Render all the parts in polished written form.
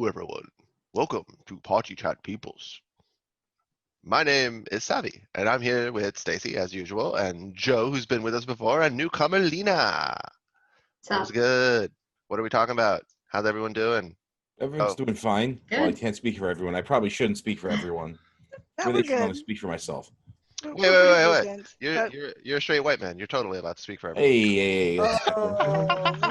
Hello, everyone. Welcome to Party Chat Peoples. My name is Savvy, and I'm here with Stacy, as usual, and Joe, who's been with us before, and newcomer Lena. What was So, good? What are we talking about? How's everyone doing? Everyone's doing fine. Well, I good. can't speak for everyone. I probably shouldn't speak for everyone. No, Really we're should only good. speak for myself. We're Wait, pretty wait. decent. You're But, you're you're a straight white man. You're totally allowed to speak for everyone. Hey, that's oh,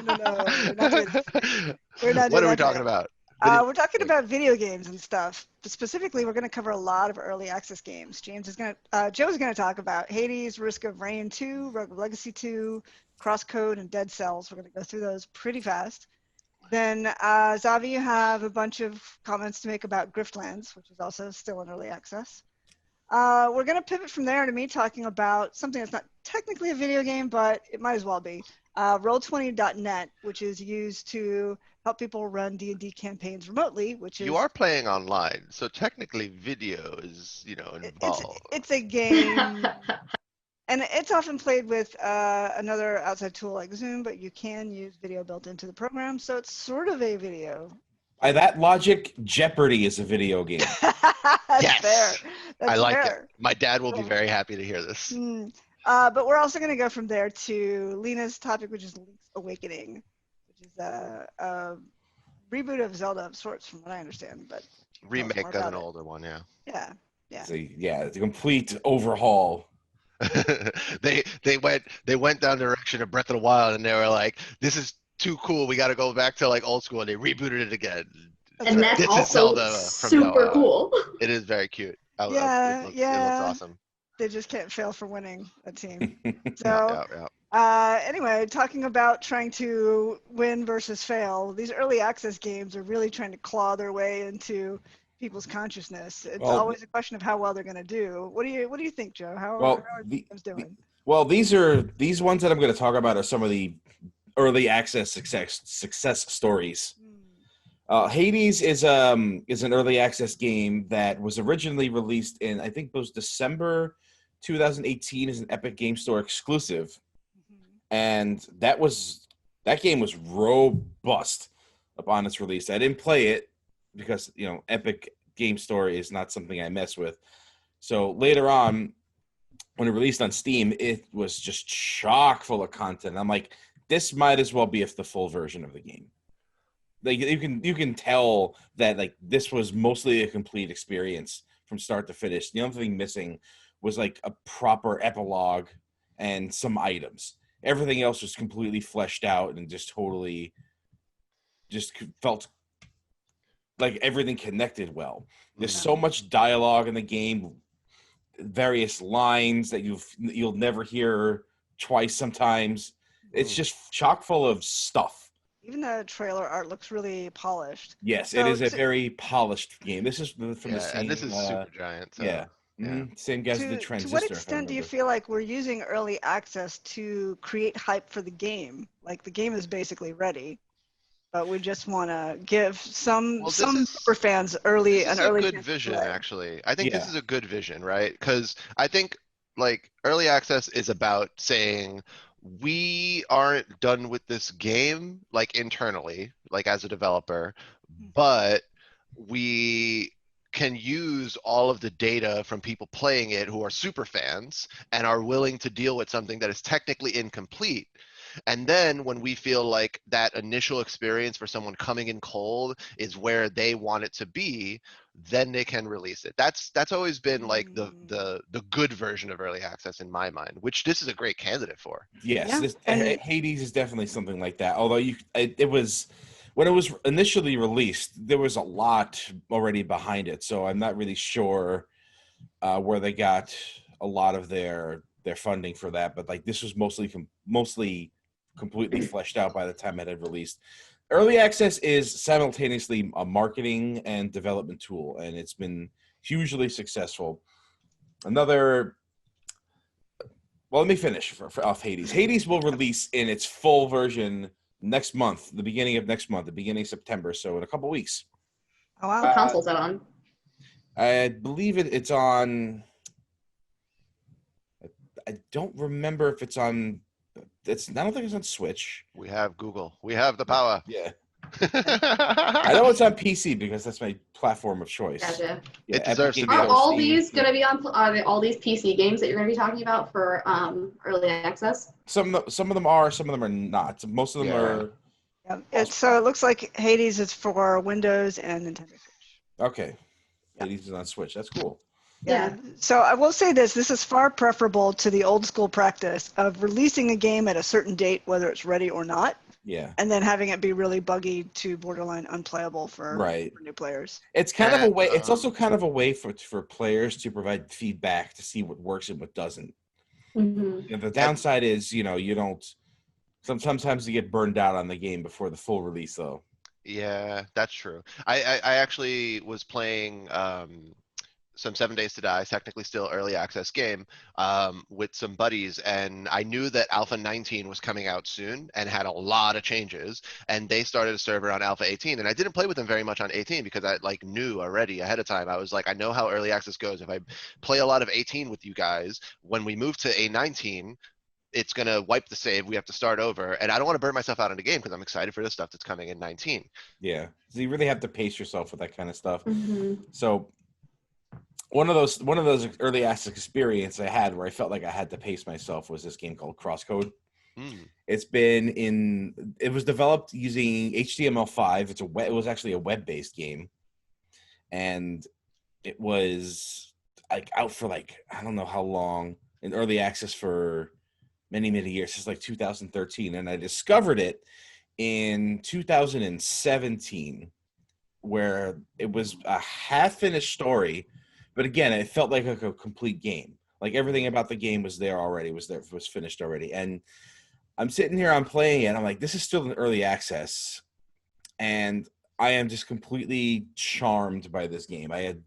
no. We're not doing that today. We're not What doing are we that talking today. about? Video We're talking games. about video games and stuff. But specifically, we're going to cover a lot of early access games. Joe's going to talk about Hades, Risk of Rain 2, Rogue Legacy 2, Crosscode, and Dead Cells. We're going to go through those pretty fast. Then, Zavi, you have a bunch of comments to make about Griftlands, which is also still in early access. We're going to pivot from there to me talking about something that's not technically a video game, but it might as well be. Roll20.net, which is used to help people run D&D campaigns remotely, which is... You are playing online, so technically video is, involved. It's a game, and it's often played with another outside tool like Zoom, but you can use video built into the program, so it's sort of a video. By that logic, Jeopardy is a video game. That's Yes! fair. That's I like fair. it. My dad will be very happy to hear this. But we're also going to go from there to Lena's topic, which is Link's Awakening, which is a reboot of Zelda of sorts, from what I understand. But Remake of an older one, yeah. Yeah. It's a complete overhaul. they went down the direction of Breath of the Wild, and they were like, "This is too cool. We got to go back to like old school." And they rebooted it again. And that's This is also Zelda from super now on. cool. It is very cute. It looks awesome. They just can't fail for winning a team. Yeah. Anyway, talking about trying to win versus fail, these early access games are really trying to claw their way into people's consciousness. It's always a question of how well they're going to do. What do you think, Joe? How are games doing? These ones that I'm going to talk about are some of the early access success stories. Hades is an early access game that was originally released in, I think it was December 2018 as an Epic Game Store exclusive. And that game was robust upon its release. I didn't play it because, Epic Game Store is not something I mess with. So later on, when it released on Steam, it was just chock full of content. I'm like, this might as well be the full version of the game. Like you can tell that like this was mostly a complete experience from start to finish. The only thing missing was like a proper epilogue and some items. Everything else was completely fleshed out and just felt like everything connected well. There's so much dialogue in the game, various lines that you'll never hear twice sometimes. It's just chock full of stuff. Even the trailer art looks really polished. Yes, it is a very polished game. This is from the same. And this is Supergiant. So, yeah. Same guys as the Transistor. To what extent do you feel like we're using early access to create hype for the game? Like the game is basically ready, but we just want to give some super fans an early good vision, actually. I think this is a good vision, right? Because I think like early access is about saying we aren't done with this game like internally, like as a developer, but we can use all of the data from people playing it who are super fans and are willing to deal with something that is technically incomplete. And then when we feel like that initial experience for someone coming in cold is where they want it to be, then they can release it. That's always been like the good version of early access in my mind, which this is a great candidate for. Yes, Hades is definitely something like that. Although it was when it was initially released, there was a lot already behind it, so I'm not really sure where they got a lot of their funding for that. But like this was mostly completely fleshed out by the time it had released. Early access is simultaneously a marketing and development tool, and it's been hugely successful. Let me finish off Hades. Hades will release in its full version next month, the beginning of September, so in a couple weeks. Oh, wow. What console is that on? I believe it's on... I don't remember if it's on... I don't think it's on Switch. We have Google. We have the power. Yeah. I know it's on PC because that's my platform of choice. Gotcha. Yeah, It deserves to be Are on all Steam. these going to be on? Are they all these PC games that you're going to be talking about for early access? Some of them are, some of them are not. Most of them are. So it looks like Hades is for Windows and Nintendo Switch. Okay. Hades is on Switch. That's cool. Yeah. So I will say this is far preferable to the old school practice of releasing a game at a certain date, whether it's ready or not. Yeah. And then having it be really buggy to borderline unplayable for new players. It's kind of a way. It's also kind of a way for players to provide feedback to see what works and what doesn't. Mm-hmm. And the downside is, you don't. Sometimes you get burned out on the game before the full release, though. Yeah, that's true. I actually was playing some 7 Days to Die, technically still early access game, with some buddies, and I knew that Alpha 19 was coming out soon and had a lot of changes, and they started a server on Alpha 18, and I didn't play with them very much on 18 because I knew already ahead of time. I was like, I know how early access goes. If I play a lot of 18 with you guys, when we move to A19, it's going to wipe the save. We have to start over. And I don't want to burn myself out in the game because I'm excited for the stuff that's coming in 19. Yeah. So you really have to pace yourself with that kind of stuff. Mm-hmm. So one of those early access experience I had where I felt like I had to pace myself was this game called Crosscode. It was developed using HTML5. It was actually a web-based game. And it was out for I don't know how long in early access for many years, since 2013, and I discovered it in 2017, where it was a half-finished story, but again, it felt like a complete game. Everything about the game was there already, was finished already, and I'm sitting here, I'm playing it, I'm like, this is still in early access, and I am just completely charmed by this game. I had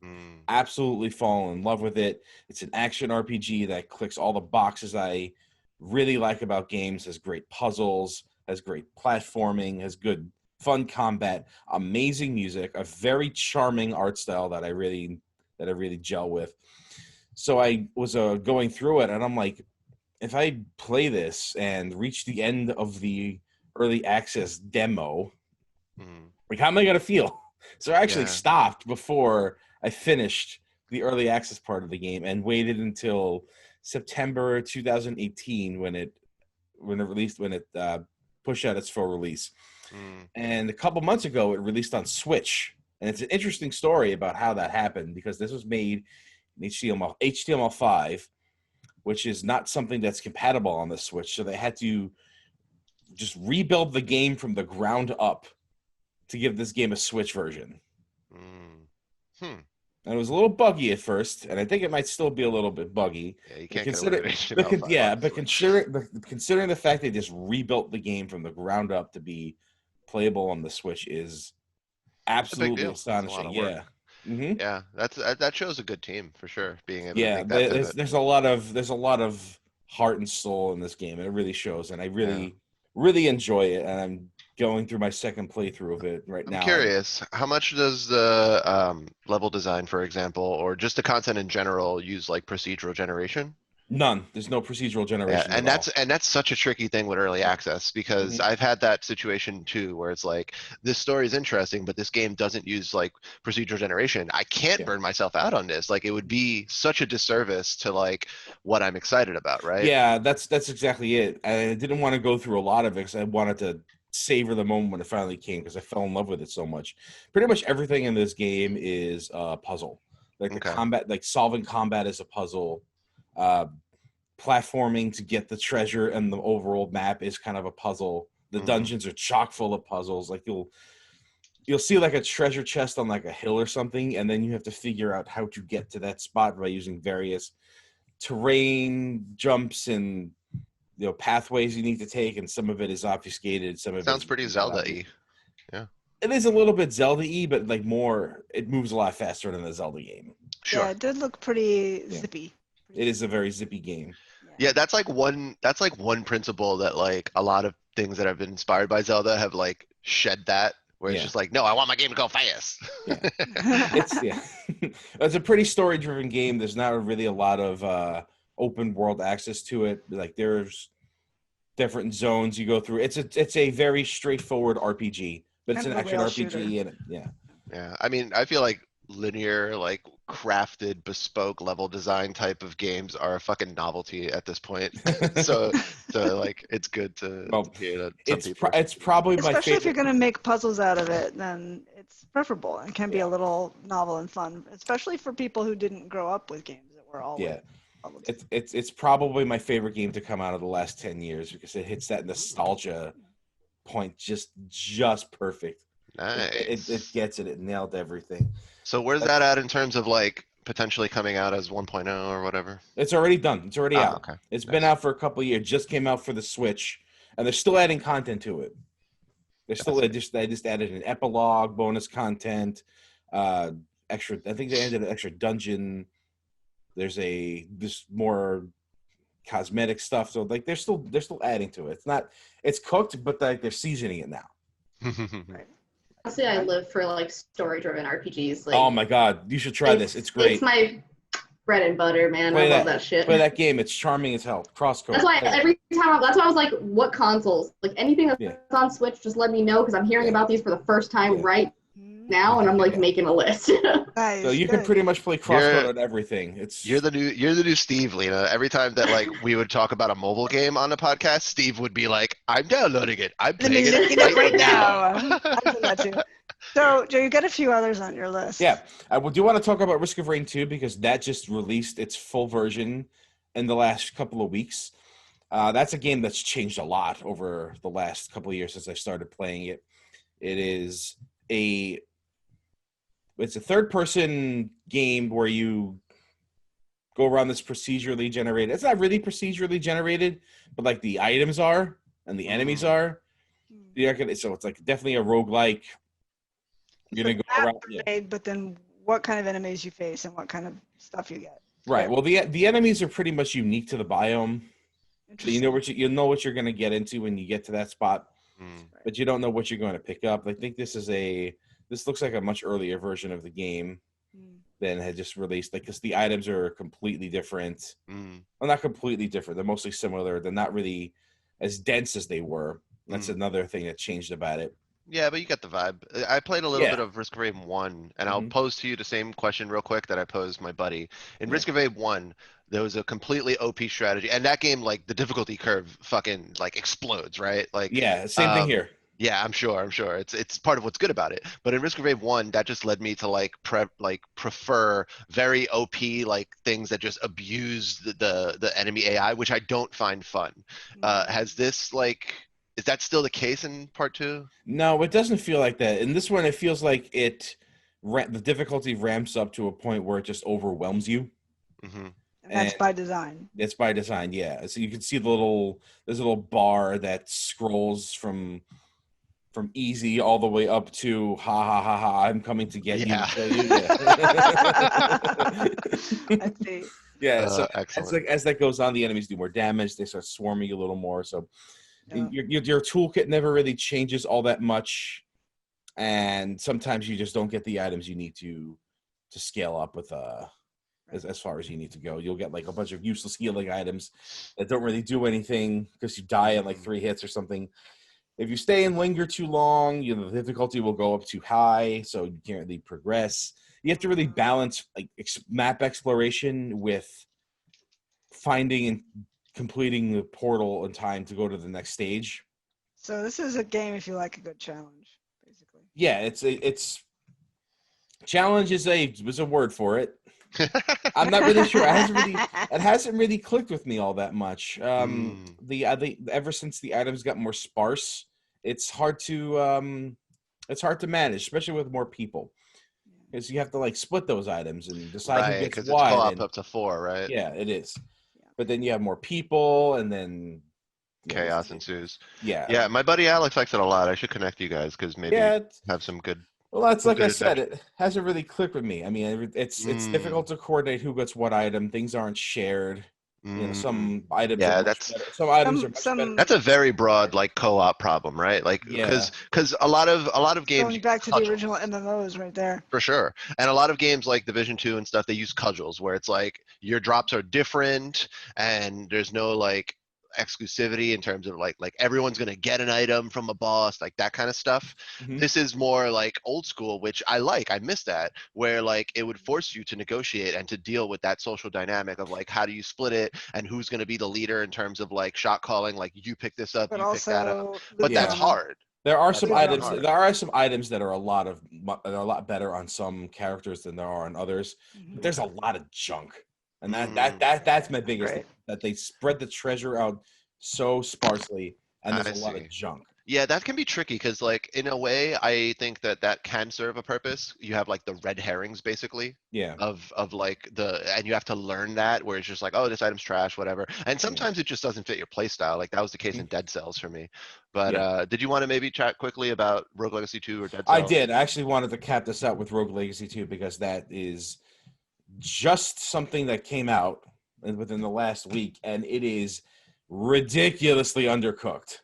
absolutely fallen in love with it. It's an action RPG that clicks all the boxes I really like about games. Has great puzzles, has great platforming, has good fun combat, amazing music, a very charming art style that I really gel with. So I was going through it, and I'm like, if I play this and reach the end of the early access demo, how am I gonna feel? So I actually stopped before I finished the early access part of the game and waited until September 2018 when it pushed out its full release. And a couple months ago it released on Switch, and it's an interesting story about how that happened, because this was made in HTML5, which is not something that's compatible on the Switch, so they had to just rebuild the game from the ground up to give this game a Switch version. And it was a little buggy at first, and I think it might still be a little bit buggy. Yeah, you can't considering the fact they just rebuilt the game from the ground up to be playable on the Switch is absolutely astonishing. Yeah. Mm-hmm. Yeah, that shows a good team for sure. Being able to make that there's a lot of heart and soul in this game, and it really shows. And I really enjoy it, and I'm going through my second playthrough of it right now. I'm curious, how much does the level design, for example, or just the content in general, use procedural generation? None. There's no procedural generation. Yeah, and that's such a tricky thing with early access, because I've had that situation too, where it's this story is interesting, but this game doesn't use procedural generation. I can't burn myself out on this. It would be such a disservice to what I'm excited about, right? Yeah, that's exactly it. I didn't want to go through a lot of it because I wanted to savor the moment when it finally came, because I fell in love with it so much. Pretty much everything in this game is a puzzle. The combat, solving combat is a puzzle. Platforming to get the treasure and the overall map is kind of a puzzle. The dungeons are chock full of puzzles. You'll see a treasure chest on a hill or something, and then you have to figure out how to get to that spot by using various terrain jumps and pathways you need to take, and some of it is obfuscated. Some of it sounds pretty Zelda-y. Yeah, it is a little bit Zelda-y, but it moves a lot faster than the Zelda game. Sure. Yeah, it did look pretty zippy. It is a very zippy game. Yeah, that's one principle that a lot of things that have been inspired by Zelda have shed that, where it's just no, I want my game to go fast. Yeah. It's a pretty story-driven game. There's not really a lot of open world access to it. There's different zones you go through. It's a very straightforward RPG but it's Kind an of a action rail RPG, shooter. and yeah. Yeah, I mean, I feel like linear, like crafted, bespoke level design type of games are a fucking novelty at this point. So, like, it's good to Well, hear that some it's people. it's probably my Especially if you're favorite. going to make puzzles out of it, then it's preferable. It can be a Yeah. little novel and fun, especially for people who didn't grow up with games that were always Yeah, bubble tea. it's probably my favorite game to come out of the last 10 years because it hits that nostalgia point just perfect. It Nice. gets it. It nailed everything. So where's that at in terms of like potentially coming out as 1.0 or whatever? It's already done. It's already Ah, out. okay. It's been Nice. out for a couple of years. Just came out for the Switch, and they're still adding content to it. They just added an epilogue, bonus content, extra. I think they added an extra dungeon. There's this more cosmetic stuff. So like they're still adding to it. It's cooked, but like they're seasoning it now. Right. Honestly, I live for like story-driven RPGs. Like, Oh my god, you should try this. It's great. It's my bread and butter, man. Play I love that shit. Play that game. It's charming as hell. Crosscode. That's why that's why I was like, what consoles? Like anything that's on Switch, just let me know because I'm hearing about these for the first time right now, and I'm like making a list. Nice. So you can pretty much play Crosscode on everything. You're the new Steve, Lena. Every time that like we would talk about a mobile game on the podcast, Steve would be like, "I'm downloading it. I'm Let me playing look it it up right now." now. I do that too. So, Joe, you got a few others on your list. Yeah, I do want to talk about Risk of Rain 2 because that just released its full version in the last couple of weeks. That's a game that's changed a lot over the last couple of years since I started playing it. It's a third-person game where you go around this procedurally generated. It's not really procedurally generated, but like the items are and the enemies are. So it's like definitely a roguelike. You're gonna go around. Yeah. But then, what kind of enemies you face and what kind of stuff you get? Right. Well, the enemies are pretty much unique to the biome. So you know what you're gonna get into when you get to that spot, but you don't know what you're going to pick up. I think this looks like a much earlier version of the game than had just released. Like, because the items are completely different. Well, not completely different. They're mostly similar. They're not really as dense as they were. That's another thing that changed about it. Yeah, but you get the vibe. I played a little bit of Risk of Rain 1, and I'll pose to you the same question real quick that I posed my buddy. In Risk of Rain 1, there was a completely OP strategy, and that game, like, the difficulty curve fucking, like, explodes, right? Like, yeah, same thing here. Yeah, I'm sure. It's part of what's good about it. But in Risk of Rain 1, that just led me to like prefer very OP like things that just abuse the enemy AI, which I don't find fun. Has this like is that still the case in part 2? No, it doesn't feel like that. In this one, it feels like the difficulty ramps up to a point where it just overwhelms you. And that's by design. It's by design, yeah. So you can see there's a little bar that scrolls from easy all the way up to ha ha ha ha, I'm coming to get you. I see. Yeah, so excellent. as that goes on, the enemies do more damage. They start swarming you a little more. So your toolkit never really changes all that much, and sometimes you just don't get the items you need to scale up with as far as you need to go. You'll get like a bunch of useless healing items that don't really do anything because you die in like 3 hits or something. If you stay and linger too long, the difficulty will go up too high, so you can't really progress. You have to really balance like map exploration with finding and completing the portal in time to go to the next stage. So this is a game if you like a good challenge, basically. Yeah, it's challenge is a word for it. I'm not really sure. It hasn't really clicked with me all that much. Ever since the items got more sparse, it's hard to manage, especially with more people, because you have to like split those items and decide who gets what. It's co-op up to 4, right? Yeah, it is. But then you have more people, and then chaos ensues. Yeah. My buddy Alex likes it a lot. I should connect you guys because maybe have some good. Well, that's like I said, it hasn't really clicked with me. I mean, it's difficult to coordinate who gets what item. Things aren't shared. Some items. Yeah, some items are much better. That's a very broad like co-op problem, right? Like because a lot of games going back to the original MMOs right there. For sure. And a lot of games like Division 2 and stuff, they use cudgels where it's like your drops are different and there's no like exclusivity in terms of like everyone's gonna get an item from a boss, like that kind of stuff. This is more like old school, which I like. I miss that, where like it would force you to negotiate and to deal with that social dynamic of like how do you split it and who's gonna be the leader in terms of like shot calling, like you pick this up, But you pick that up. also, But that's hard. There are That's some fucking items. hard. There are some items that are a lot better on some characters than there are on others. But there's a lot of junk, and that's my biggest thing, that they spread the treasure out so sparsely, and there's a lot of junk. Yeah, that can be tricky because, like, in a way, I think that can serve a purpose. You have like the red herrings, basically. Yeah. Of like and you have to learn that, where it's just like, oh, this item's trash, whatever. And sometimes it just doesn't fit your play style. Like that was the case in Dead Cells for me. But did you want to maybe chat quickly about Rogue Legacy 2 or Dead Cells? I did. I actually wanted to cap this out with Rogue Legacy 2 because that is just something that came out within the last week, and it is ridiculously undercooked.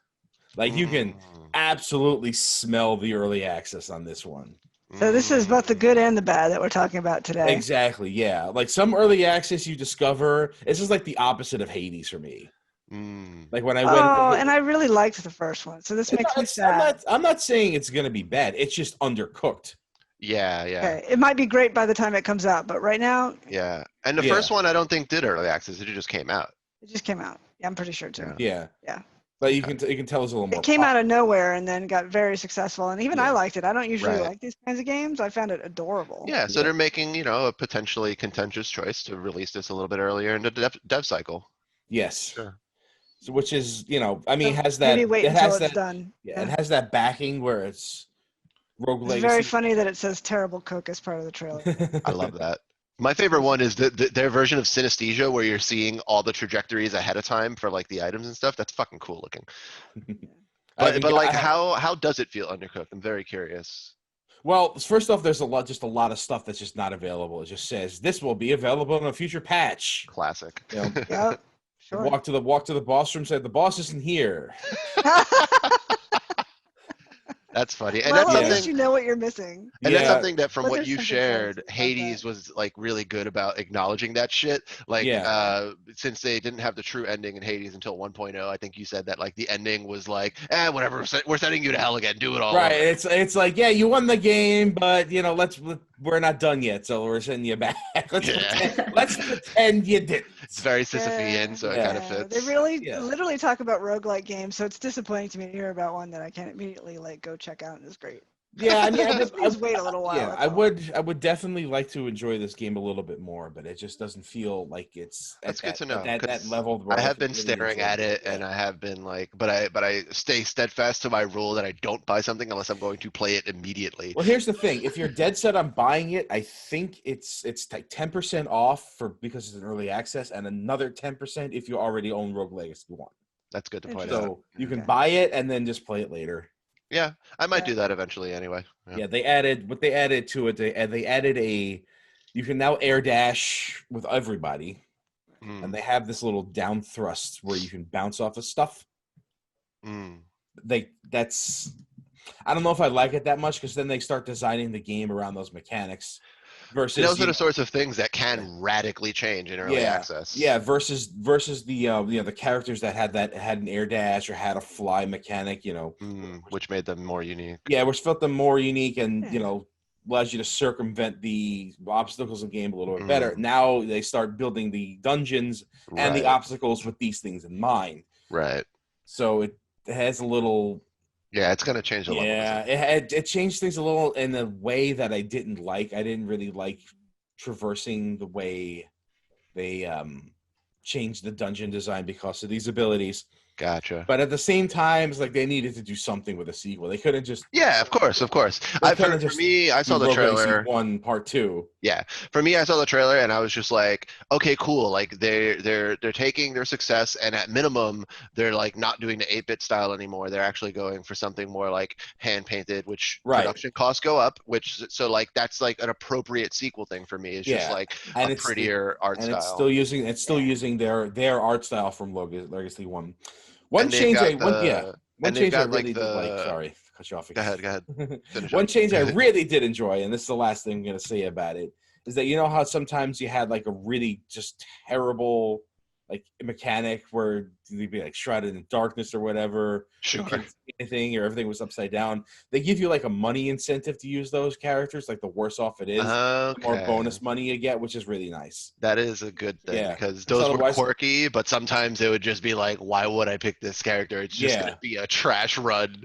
Like you can absolutely smell the early access on this one. So this is both the good and the bad that we're talking about today. Exactly, yeah. Like some early access you discover, this is like the opposite of Hades for me. Like when I went. Oh, and I really liked the first one, so this makes me sad. I'm not saying it's gonna be bad. It's just undercooked. Yeah. Okay. It might be great by the time it comes out, but right now. Yeah, and the first one I don't think did early access. It just came out. It just came out. Yeah, I'm pretty sure too. Yeah. Yeah. But you can tell us a little more. It came out of nowhere and then got very successful, and even I liked it. I don't usually like these kinds of games. I found it adorable. Yeah, so they're making, a potentially contentious choice to release this a little bit earlier in the dev cycle. Yes. Sure. So, which is, I mean, So has that. Maybe wait until it's done. Yeah, it has that backing where it's Rogue Legacy. It's very funny that it says "Terrible Cook" as part of the trailer. I love that. My favorite one is their version of synesthesia, where you're seeing all the trajectories ahead of time for like the items and stuff. That's fucking cool looking. But like, how does it feel undercooked? I'm very curious. Well, first off, there's a lot of stuff that's just not available. It just says this will be available in a future patch. Classic. Yep. Sure. Walk to the boss room. Said the boss isn't here. That's funny. And well, that's at least you know what you're missing. And that's something that from what you shared, Hades was like really good about acknowledging that shit. Like, since they didn't have the true ending in Hades until 1.0, I think you said that like the ending was like, whatever, we're sending you to hell again, do it all. Right. Over. It's like, yeah, you won the game, but we're not done yet, so we're sending you back. Let's pretend you didn't. It's very Sisyphean, so it kind of fits. They really literally talk about roguelike games, so it's disappointing to me to hear about one that I can't immediately go check out and it's great. Yeah, I mean, I wait a little while. Yeah, I would definitely like to enjoy this game a little bit more, but it just doesn't feel like it's. That's good to know. That level. I have been staring at it, and I have been like, but I stay steadfast to my rule that I don't buy something unless I'm going to play it immediately. Well, here's the thing: if you're dead set on buying it, I think it's like 10% off because it's an early access, and another 10% if you already own Rogue Legacy 1. That's good to point out. So you can buy it and then just play it later. Yeah, I might do that eventually anyway. Yeah, they added to it. They added you can now air dash with everybody, and they have this little down thrust where you can bounce off of stuff. I don't know if I like it that much because then they start designing the game around those mechanics. Versus those are the sorts of things that can radically change in early access. Yeah, versus the the characters that had an air dash or had a fly mechanic, which made them more unique. Yeah, which felt them more unique and allows you to circumvent the obstacles in the game a little bit better. Now they start building the dungeons and the obstacles with these things in mind. Right. So it has a little. Yeah, it's going to change a lot. Yeah, it changed things a little in a way that I didn't like. I didn't really like traversing the way they changed the dungeon design because of these abilities. Gotcha. But at the same time, it's like they needed to do something with a sequel. They couldn't just. Yeah, of course. For me, I saw the trailer. 1 Part 2. Yeah, for me, I saw the trailer and I was just like, okay, cool. Like they're taking their success and at minimum, they're like not doing the 8-bit style anymore. They're actually going for something more like hand painted, which production costs go up. So like that's like an appropriate sequel thing for me. It's just like a prettier art style. And it's still using their art style from Legacy 1. One change I really did like. Sorry, cut you off. Go ahead. One change I really did enjoy, and this is the last thing I'm going to say about it, is that how sometimes you had like a really just terrible like a mechanic where they'd be like shrouded in darkness or whatever. Sure. You couldn't see anything or everything was upside down. They give you like a money incentive to use those characters. Like the worse off it is, the more bonus money you get, which is really nice. That is a good thing Yeah, because because those were otherwise, quirky, but sometimes it would just be like, why would I pick this character? It's just yeah. gonna be a trash run.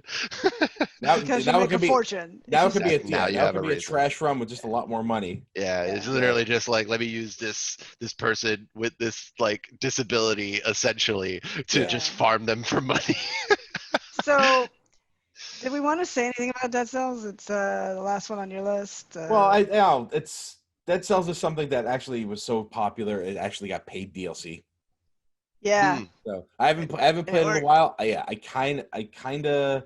Because you make a fortune. Now it could be Now you now it have could a be a reason. trash run with just a lot more money. Yeah, it's literally just like, let me use this person with this like disability essentially to just farm them for money. So, did we want to say anything about Dead Cells? It's the last one on your list. Well, it's Dead Cells is something that actually was so popular it actually got paid DLC. Yeah. So I haven't played it in a while. I kind of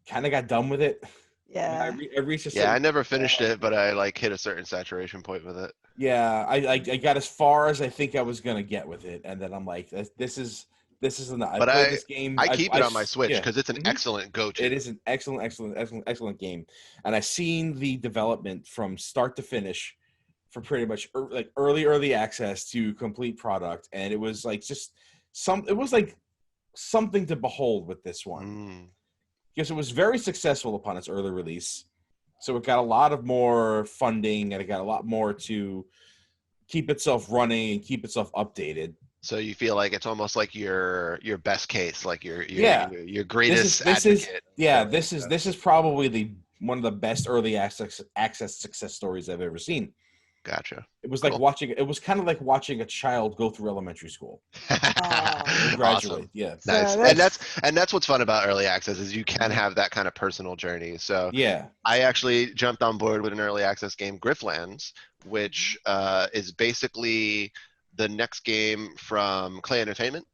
got done with it. Yeah. I reached a Yeah, I certain never finished it, but I like hit a certain saturation point with it. Yeah, I got as far as I think I was gonna get with it, and then I'm like, this is enough. But played this game. I keep it on my Switch because it's an excellent go-to. It is an excellent game, and I've seen the development from start to finish, for pretty much like early access to complete product, and it was like it was like something to behold with this one, because it was very successful upon its early release. So it got a lot of more funding, and it got a lot more to keep itself running and keep itself updated. So you feel like it's almost like your best case, like your greatest advocate. This is probably one of the best early access success stories I've ever seen. Gotcha. It was like it was kind of like watching a child go through elementary school. And graduate. Awesome. Yeah. Nice. And that's what's fun about early access is you can have that kind of personal journey. So yeah, I actually jumped on board with an early access game, Griftlands, which is basically the next game from Clay Entertainment.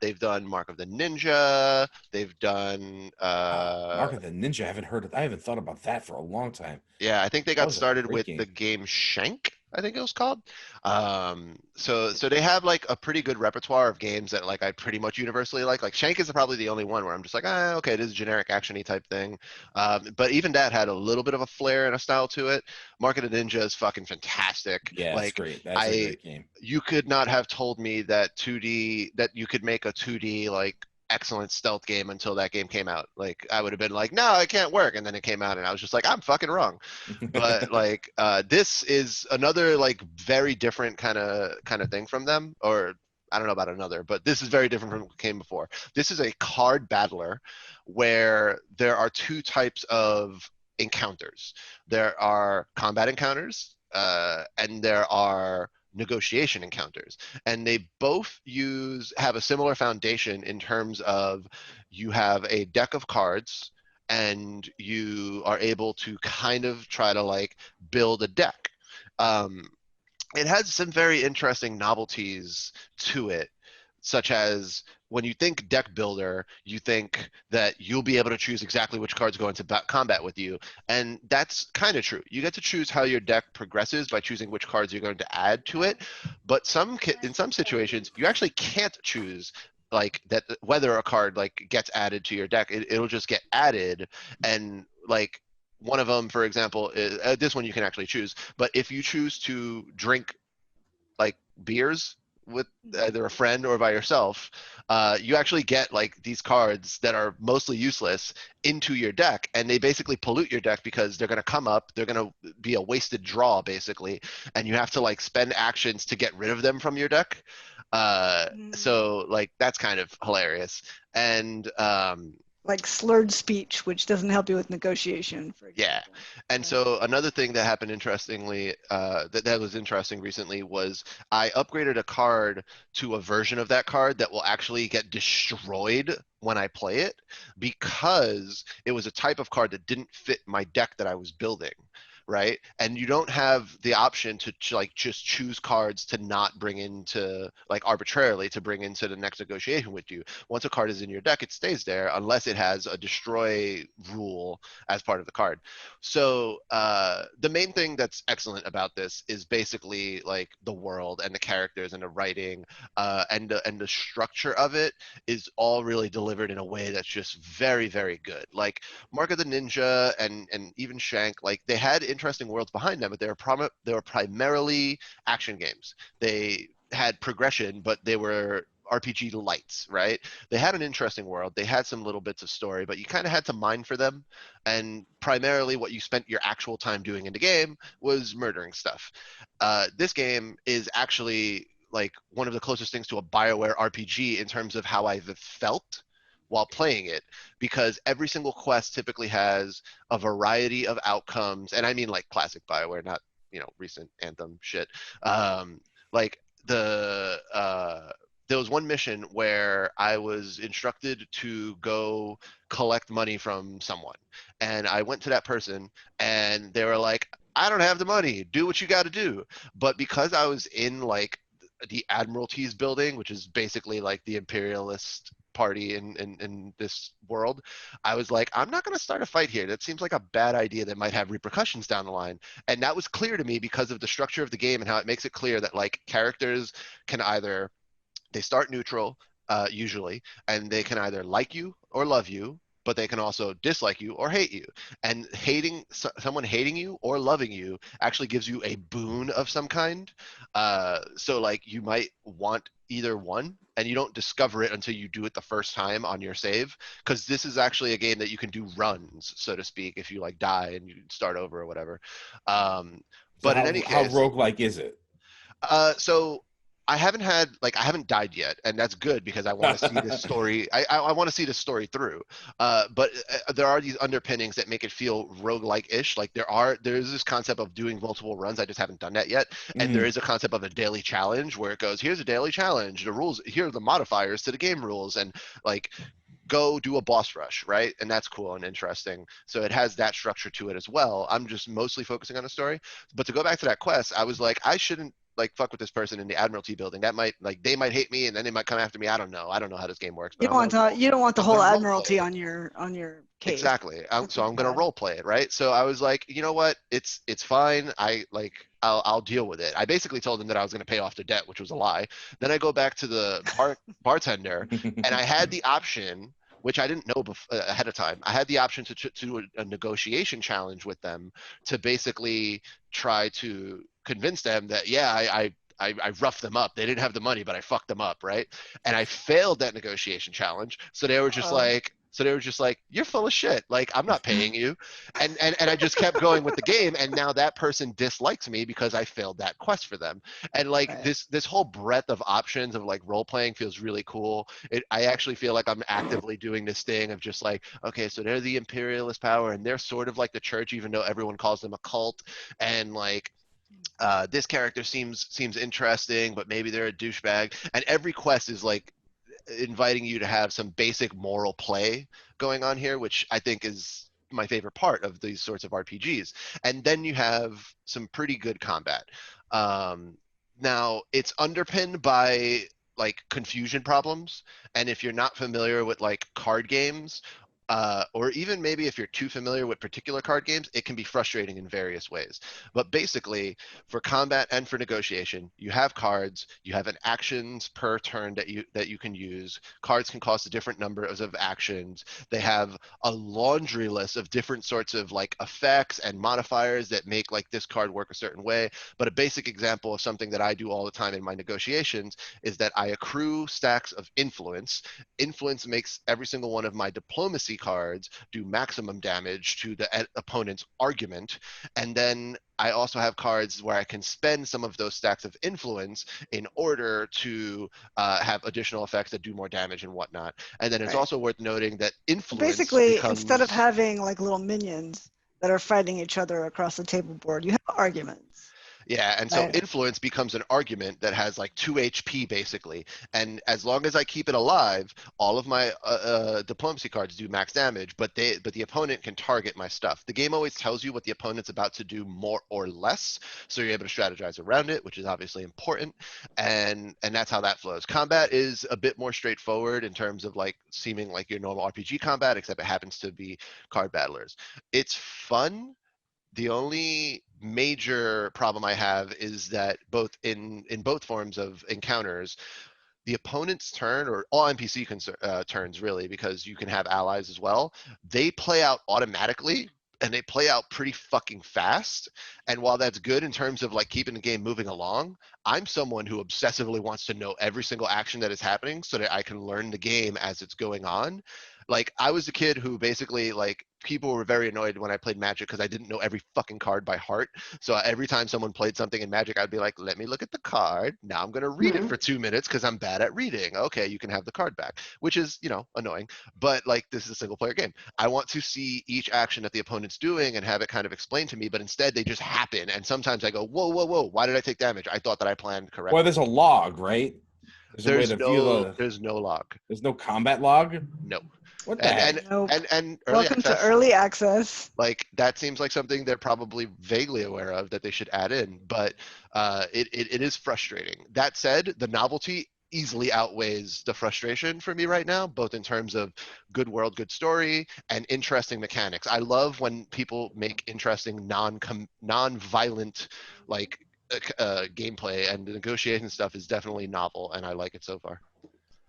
They've done Mark of the Ninja. They've done Mark of the Ninja. I haven't thought about that for a long time. Yeah, I think they got started with the game Shank, I think it was called. So they have like a pretty good repertoire of games that like I pretty much universally like. Like Shank is probably the only one where I'm just like, okay, it is a generic actiony type thing. But even that had a little bit of a flair and a style to it. Mark of the Ninja is fucking fantastic. Yeah, like, it's great. That's a great game. You could not have told me that you could make a 2D like excellent stealth game until that game came out. Like I would have been like, no, it can't work, and then it came out and I was just like, I'm fucking wrong. But like this is another like very different kind of thing from them, or I don't know about another, but this is very different from what came before. This is a card battler where there are two types of encounters. There are combat encounters and there are negotiation encounters, and they both have a similar foundation in terms of you have a deck of cards and you are able to kind of try to like build a deck. It has some very interesting novelties to it, such as when you think deck builder, you think that you'll be able to choose exactly which cards go into combat with you. And that's kind of true. You get to choose how your deck progresses by choosing which cards you're going to add to it. But in some situations, you actually can't choose like that whether a card like gets added to your deck. It'll just get added. And like one of them, for example, is this one you can actually choose. But if you choose to drink like beers with either a friend or by yourself, you actually get like these cards that are mostly useless into your deck, and they basically pollute your deck because they're going to come up, they're going to be a wasted draw basically, and you have to like spend actions to get rid of them from your deck. So like that's kind of hilarious. And like slurred speech, which doesn't help you with negotiation, for example. Yeah. And so another thing that happened interestingly, that was interesting recently, was I upgraded a card to a version of that card that will actually get destroyed when I play it, because it was a type of card that didn't fit my deck that I was building. Right. And you don't have the option to like just choose cards to not bring into like arbitrarily to bring into the next negotiation with you. Once a card is in your deck, it stays there unless it has a destroy rule as part of the card. So the main thing that's excellent about this is basically like the world and the characters and the writing and the structure of it is all really delivered in a way that's just very, very good. Like Mark of the Ninja and even Shank, like they had interesting worlds behind them, but they were primarily action games. They had progression, but they were RPG lights, right? They had an interesting world. They had some little bits of story, but you kind of had to mine for them. And primarily what you spent your actual time doing in the game was murdering stuff. This game is actually like one of the closest things to a BioWare RPG in terms of how I've felt while playing it, because every single quest typically has a variety of outcomes, and I mean like classic BioWare, not recent Anthem shit. Like there was one mission where I was instructed to go collect money from someone, and I went to that person, and they were like, "I don't have the money. Do what you got to do." But because I was in like the Admiralties building, which is basically like the imperialist party in this world, I was like, I'm not going to start a fight here. That seems like a bad idea that might have repercussions down the line. And that was clear to me because of the structure of the game and how it makes it clear that like characters can either, they start neutral, usually, and they can either like you or love you, but they can also dislike you or hate you. And someone hating you or loving you actually gives you a boon of some kind. So like you might want either one, and you don't discover it until you do it the first time on your save, because this is actually a game that you can do runs, so to speak, if you like die and you start over or whatever. So But in any how case, roguelike is it? so I haven't died yet, and that's good because I want to see this story. I want to see this story through. But there are these underpinnings that make it feel roguelike-ish. Like there's this concept of doing multiple runs. I just haven't done that yet. And there is a concept of a daily challenge where it goes, here's a daily challenge. The rules, here are the modifiers to the game rules, and like go do a boss rush, right? And that's cool and interesting. So it has that structure to it as well. I'm just mostly focusing on the story. But to go back to that quest, I was like, I shouldn't like fuck with this person in the Admiralty building. That might like they might hate me and then they might come after me. I don't know. I don't know how this game works, but You don't want the I'm whole gonna role play Admiralty it. on your case. Exactly. So I'm gonna Yeah. role play it, right? So I was like, you know what? It's fine. I'll deal with it. I basically told him that I was gonna pay off the debt, which was a lie. Then I go back to the bartender, and I had the option, which I didn't know ahead of time. I had the option to do a negotiation challenge with them to basically try to convince them that yeah, I roughed them up. They didn't have the money, but I fucked them up, right? And I failed that negotiation challenge. So they were just like, you're full of shit. Like, I'm not paying you. And I just kept going with the game. And now that person dislikes me because I failed that quest for them. And like Right. this whole breadth of options of like role playing feels really cool. I actually feel like I'm actively doing this thing of just like, okay, so they're the imperialist power and they're sort of like the church, even though everyone calls them a cult. And like, this character seems interesting, but maybe they're a douchebag. And every quest is like inviting you to have some basic moral play going on here, which I think is my favorite part of these sorts of RPGs. And then you have some pretty good combat. Now it's underpinned by like confusion problems, and if you're not familiar with like card games, or even maybe if you're too familiar with particular card games, it can be frustrating in various ways. But basically, for combat and for negotiation, you have cards. You have an actions per turn that you can use. Cards can cost a different number of actions. They have a laundry list of different sorts of like effects and modifiers that make like this card work a certain way. But a basic example of something that I do all the time in my negotiations is that I accrue stacks of influence. Influence makes every single one of my diplomacy cards do maximum damage to the opponent's argument. And then I also have cards where I can spend some of those stacks of influence in order to have additional effects that do more damage and whatnot. And then it's Right. also worth noting that influence Basically, instead of becomes having like little minions that are fighting each other across the table board, you have arguments. yeah, and so Right. influence becomes an argument that has like 2 HP basically. And as long as I keep it alive, all of my diplomacy cards do max damage, but the opponent can target my stuff. The game always tells you what the opponent's about to do more or less, so you're able to strategize around it, which is obviously important. And that's how that flows. Combat is a bit more straightforward in terms of like seeming like your normal RPG combat, except it happens to be card battlers. It's fun. The only major problem I have is that both in both forms of encounters, the opponent's turn, or all NPC turns really, because you can have allies as well, they play out automatically and they play out pretty fucking fast. And while that's good in terms of like keeping the game moving along, I'm someone who obsessively wants to know every single action that is happening so that I can learn the game as it's going on. Like I was a kid who basically like people were very annoyed when I played Magic because I didn't know every fucking card by heart. So every time someone played something in Magic, I'd be like, let me look at the card. Now I'm going to read it for 2 minutes because I'm bad at reading. Okay, you can have the card back, which is, you know, annoying. But like, this is a single player game. I want to see each action that the opponent's doing and have it kind of explained to me, but instead they just happen. And sometimes I go, whoa, whoa, whoa, why did I take damage? I thought that I planned correctly. Well, there's a log, right? There's a way to view the... There's no log. There's no combat log? No. What the heck? Nope. And welcome to early access. Like that seems like something they're probably vaguely aware of that they should add in, but it is frustrating. That said, the novelty easily outweighs the frustration for me right now, both in terms of good world, good story, and interesting mechanics. I love when people make interesting non-violent like gameplay, and the negotiation stuff is definitely novel, and I like it so far.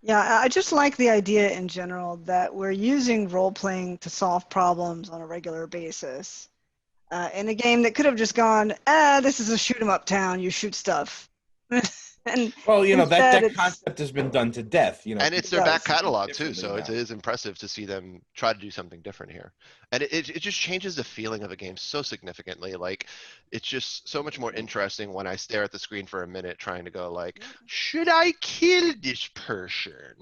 Yeah, I just like the idea in general that we're using role-playing to solve problems on a regular basis. In a game that could have just gone, this is a shoot-'em-up town, you shoot stuff. And well, you know, that concept has been done to death, you know. And it's their back catalog too, so it is impressive to see them try to do something different here. And it just changes the feeling of a game so significantly. Like, it's just so much more interesting when I stare at the screen for a minute trying to go like, should I kill this person?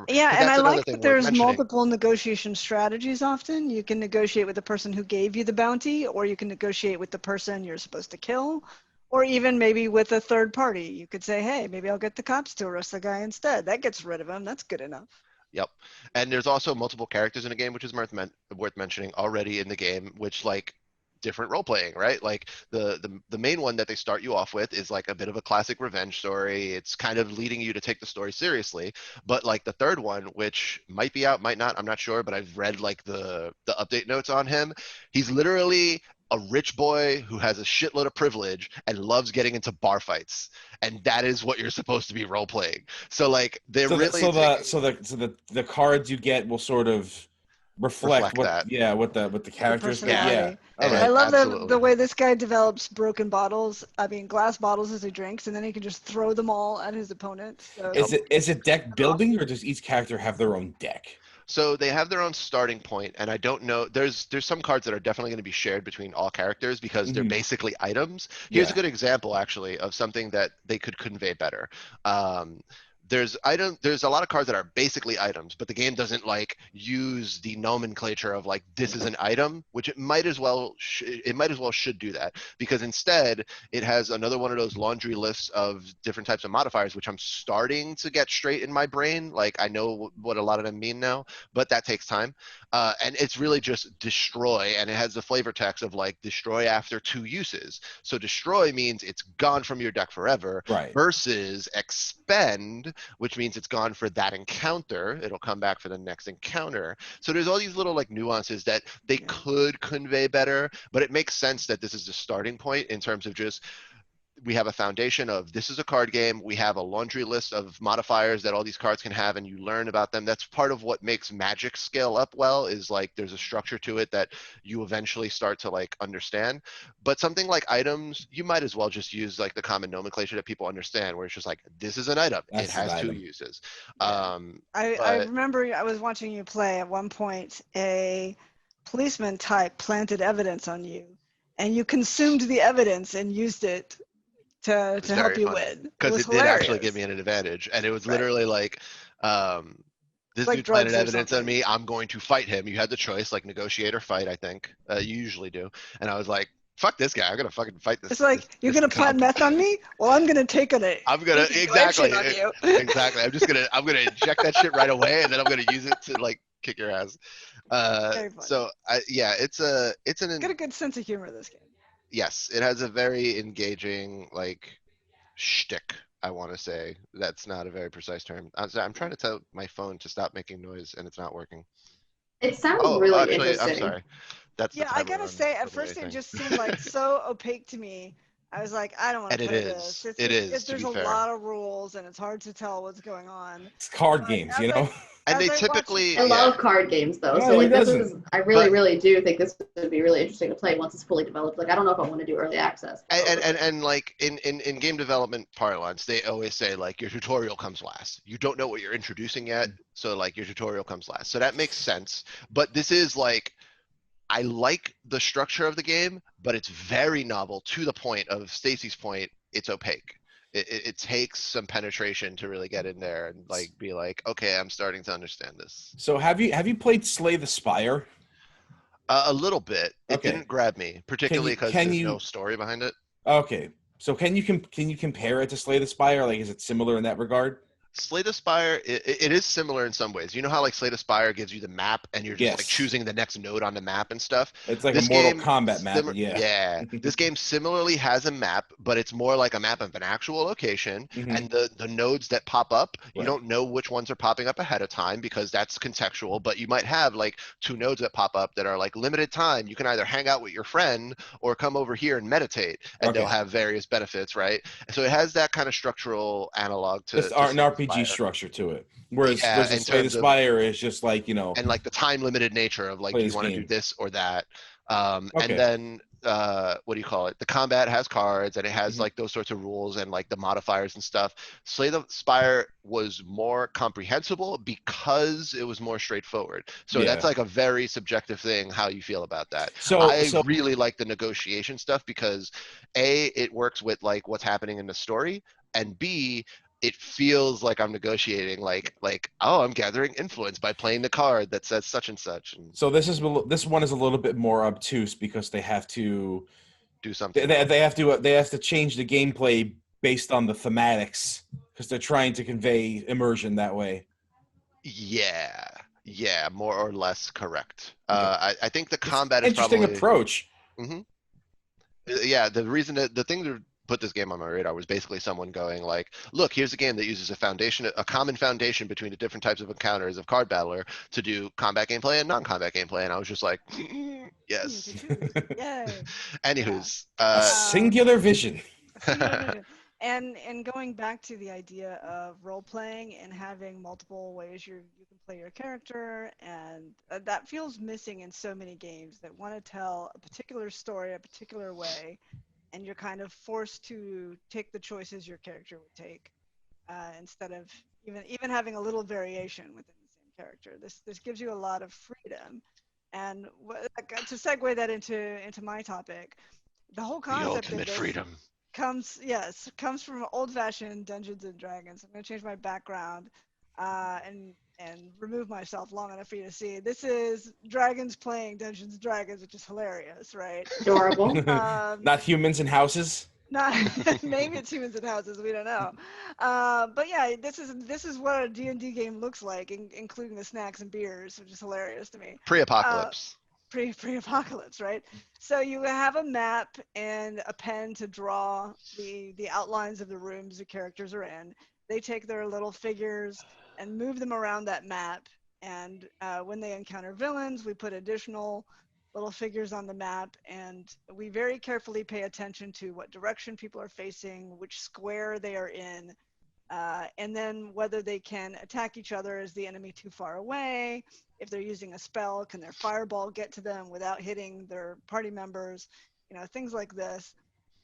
Yeah, and I like that there's multiple negotiation strategies often. You can negotiate with the person who gave you the bounty, or you can negotiate with the person you're supposed to kill. Or even maybe with a third party. You could say, hey, maybe I'll get the cops to arrest the guy instead. That gets rid of him. That's good enough. Yep. And there's also multiple characters in the game, which is worth mentioning already in the game, which like different role playing, right? Like the main one that they start you off with is like a bit of a classic revenge story. It's kind of leading you to take the story seriously. But like the third one, which might be out, might not, I'm not sure, but I've read like the update notes on him. He's literally a rich boy who has a shitload of privilege and loves getting into bar fights, and that is what you're supposed to be role playing. So like they're the cards you get will sort of reflect what that. what the characters get. Yeah. I love the way this guy develops broken bottles. I mean, glass bottles as he drinks, and then he can just throw them all at his opponent. So. Is it deck building, or does each character have their own deck? So they have their own starting point, and I don't know. There's some cards that are definitely going to be shared between all characters because they're basically items. Here's a good example, actually, of something that they could convey better. There's a lot of cards that are basically items, but the game doesn't like use the nomenclature of like this is an item, which it might as well should do that, because instead it has another one of those laundry lists of different types of modifiers, which I'm starting to get straight in my brain. Like I know what a lot of them mean now, but that takes time. And it's really just destroy, and it has the flavor text of like destroy after 2 uses. So destroy means it's gone from your deck forever, right, versus expend, which means it's gone for that encounter. It'll come back for the next encounter. So there's all these little like nuances that they could convey better, but it makes sense that this is the starting point in terms of just we have a foundation of this is a card game. We have a laundry list of modifiers that all these cards can have, and you learn about them. That's part of what makes Magic scale up well, is like there's a structure to it that you eventually start to like understand. But something like items, you might as well just use like the common nomenclature that people understand, where it's just like this is an item. It has 2 uses. I remember I was watching you play at one point. A policeman type planted evidence on you, and you consumed the evidence and used it to help you win. Because it did actually give me an advantage. And it was literally like, this dude planted evidence on me. I'm going to fight him. You had the choice, like negotiate or fight, I think. You usually do. And I was like, fuck this guy. I'm going to fucking fight this. It's like, you're going to plant meth on me? Well, I'm going to take it. I'm going to, exactly. Exactly. I'm going to inject that shit right away, and then I'm going to use it to like kick your ass. So it's got a good sense of humor, this game. Yes, it has a very engaging like shtick, I want to say. That's not a very precise term. I'm trying to tell my phone to stop making noise, and it's not working. It sounds really interesting. I'm sorry. I gotta say, at first it just seemed like so opaque to me. I was like, I don't want And to it play this. is. It is, to There's be a fair. lot of rules and it's hard to tell what's going on. It's card But games, you know. And they as I watch it, typically, I yeah. love card games though, Yeah, so who like this doesn't? is I really But really do think this would be really interesting to play once it's fully developed. Like I don't know if I want to do early access. and like in game development parlance, they always say like your tutorial comes last. You don't know what you're introducing yet, so like your tutorial comes last. So that makes sense. But this is like, I like the structure of the game, but it's very novel to the point of Stacy's point. It's opaque. It takes some penetration to really get in there and like be like, okay, I'm starting to understand this. So have you played Slay the Spire? A little bit. It Okay. didn't grab me, particularly because there's no story behind it. Okay. So can you compare it to Slay the Spire? Like, is it similar in that regard? Slay the Spire, it is similar in some ways. You know how like Slay the Spire gives you the map and you're just like choosing the next node on the map and stuff? It's like This a Mortal game, Kombat map, yeah. Yeah. This game similarly has a map, but it's more like a map of an actual location. And the nodes that pop up, you don't know which ones are popping up ahead of time because that's contextual, but you might have like 2 nodes that pop up that are like limited time. You can either hang out with your friend or come over here and meditate, and they'll have various benefits, right? So it has that kind of structural analog to It's an RPG structure to it. Whereas the Slay the Spire is just like, you know, and like the time limited nature of like, do you want to do this or that? And then what do you call it? The combat has cards and it has like those sorts of rules and like the modifiers and stuff. Slay the Spire was more comprehensible because it was more straightforward. So that's like a very subjective thing how you feel about that. So I really like the negotiation stuff because A, it works with like what's happening in the story, and B, it feels like I'm negotiating, like, oh, I'm gathering influence by playing the card that says such and such. And so this one is a little bit more obtuse because they have to do something. They have to change the gameplay based on the thematics because they're trying to convey immersion that way. Yeah, more or less correct. I think the combat is interesting approach. Yeah, the thing that put this game on my radar was basically someone going like, look, here's a game that uses a common foundation between the different types of encounters of Card Battler to do combat gameplay and non-combat gameplay, and I was just like, yes. Anywho's singular vision. And going back to the idea of role playing and having multiple ways you can play your character, and that feels missing in so many games that want to tell a particular story a particular way, and you're kind of forced to take the choices your character would take instead of even having a little variation within the same character. This gives you a lot of freedom, and to segue that into my topic, the whole concept the ultimate of this freedom comes from old-fashioned Dungeons and Dragons. I'm going to change my background and remove myself long enough for you to see. This is dragons playing Dungeons and Dragons, which is hilarious, right? Adorable. Not humans in houses. Not maybe it's humans in houses. We don't know. But yeah, this is what a D&D game looks like, including the snacks and beers, which is hilarious to me. Pre-apocalypse. Pre-apocalypse, right? So you have a map and a pen to draw the outlines of the rooms the characters are in. They take their little figures and move them around that map. And when they encounter villains, we put additional little figures on the map, and we very carefully pay attention to what direction people are facing, which square they are in, and then whether they can attack each other. Is the enemy too far away? If they're using a spell, can their fireball get to them without hitting their party members? You know, things like this.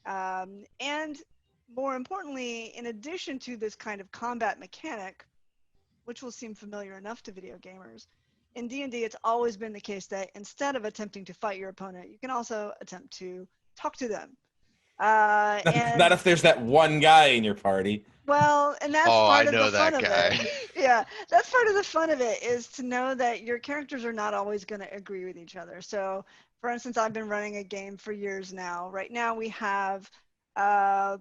And more importantly, in addition to this kind of combat mechanic, which will seem familiar enough to video gamers, in D&D it's always been the case that instead of attempting to fight your opponent, you can also attempt to talk to them. Not if there's that one guy in your party. Well, and that's part of the fun of guy. it. Yeah, that's part of the fun of it, is to know that your characters are not always going to agree with each other. So, for instance, I've been running a game for years now. Right now we have a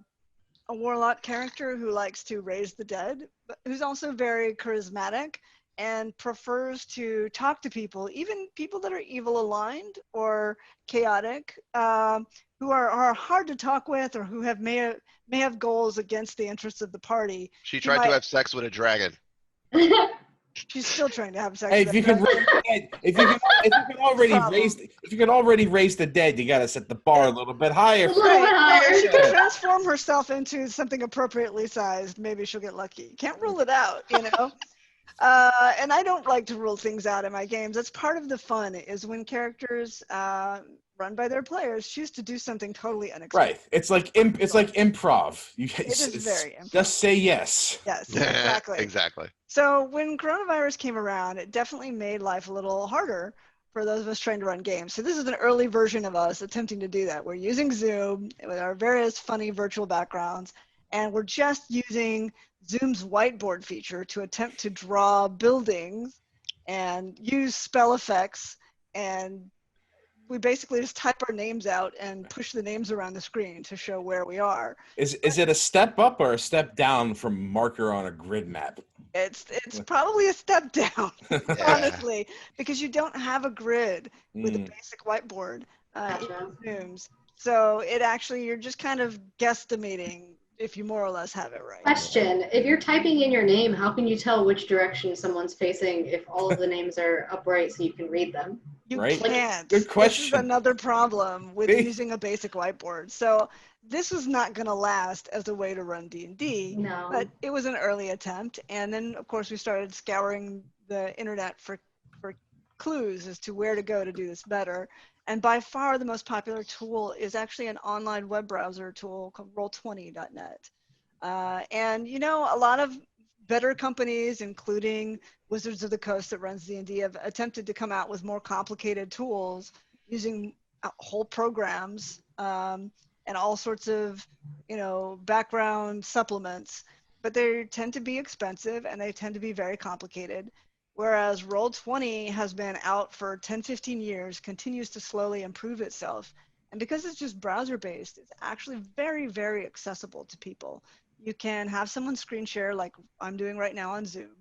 warlock character who likes to raise the dead, but who's also very charismatic and prefers to talk to people, even people that are evil aligned or chaotic, who are hard to talk with, or who may have goals against the interests of the party. She tried to have sex with a dragon. She's still trying to have sex. Hey, with if you can that raise the dead, if you can already raise the dead, you gotta set the bar a little bit higher. A little bit higher. If she can transform herself into something appropriately sized, maybe she'll get lucky. Can't rule it out, you know. And I don't like to rule things out in my games. That's part of the fun, is when characters run by their players choose to do something totally unexpected. Right. It's like improv. It is very improv. Just say yes. Yes, exactly. Exactly. So when coronavirus came around, it definitely made life a little harder for those of us trying to run games. So this is an early version of us attempting to do that. We're using Zoom with our various funny virtual backgrounds, and we're just using Zoom's whiteboard feature to attempt to draw buildings and use spell effects, and we basically just type our names out and push the names around the screen to show where we are. Is it a step up or a step down from marker on a grid map? It's probably a step down, honestly, because you don't have a grid with a basic whiteboard in Zooms. So it actually, you're just kind of guesstimating if you more or less have it right. Question: if you're typing in your name, how can you tell which direction someone's facing if all of the names are upright so you can read them? You right? can't. Good question. This is another problem with using a basic whiteboard. So this was not going to last as a way to run D&D, No. but it was an early attempt. And then, of course, we started scouring the internet for clues as to where to go to do this better. And by far the most popular tool is actually an online web browser tool called Roll20.net. And, you know, a lot of better companies, including Wizards of the Coast that runs D&D, have attempted to come out with more complicated tools using whole programs and all sorts of, you know, background supplements. But they tend to be expensive and they tend to be very complicated. Whereas Roll20 has been out for 10, 15 years, continues to slowly improve itself. And because it's just browser-based, it's actually very, very accessible to people. You can have someone screen share like I'm doing right now on Zoom.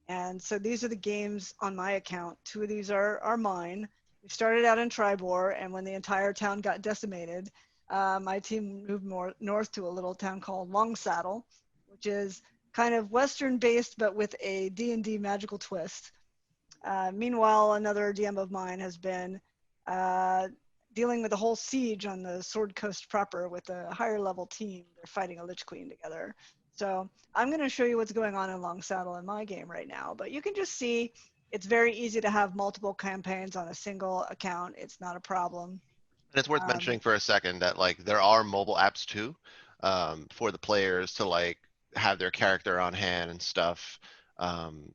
And so these are the games on my account. 2 of these are mine. We started out in Tribor, and when the entire town got decimated, my team moved more north to a little town called Longsaddle, which is kind of Western-based, but with a D&D magical twist. Meanwhile, another DM of mine has been dealing with the whole siege on the Sword Coast proper with a higher level team. They're fighting a Lich Queen together. So I'm going to show you what's going on in Longsaddle in my game right now. But you can just see it's very easy to have multiple campaigns on a single account. It's not a problem. And it's worth mentioning for a second that like there are mobile apps too, for the players to like have their character on hand and stuff.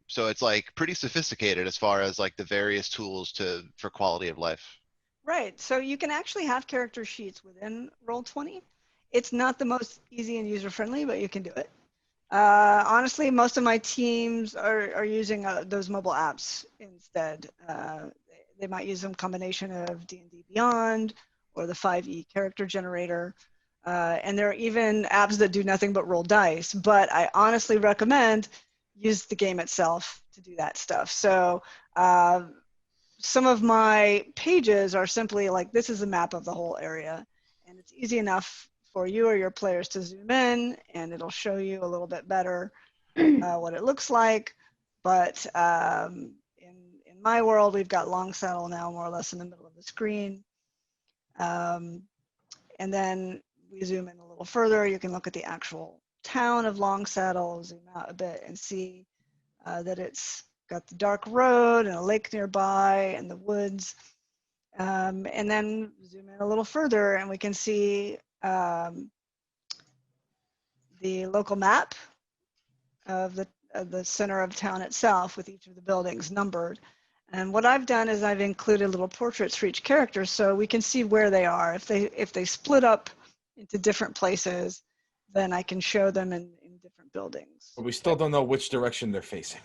So it's like pretty sophisticated as far as like the various tools for quality of life. Right. So you can actually have character sheets within Roll20. It's not the most easy and user-friendly, but you can do it. Honestly, most of my teams are using those mobile apps instead. They might use some combination of D&D Beyond or the 5e character generator. And there are even apps that do nothing but roll dice. But I honestly recommend use the game itself to do that stuff. So some of my pages are simply like, this is a map of the whole area. And it's easy enough for you or your players to zoom in, and it'll show you a little bit better what it looks like. But in my world, we've got Longsaddle now more or less in the middle of the screen. And then we zoom in a little further. You can look at the actual town of Longsaddle, zoom out a bit and see that it's got the dark road and a lake nearby and the woods. And then zoom in a little further and we can see the local map of the center of town itself with each of the buildings numbered. And what I've done is I've included little portraits for each character so we can see where they are. If they split up into different places, then I can show them in different buildings. But we still don't know which direction they're facing.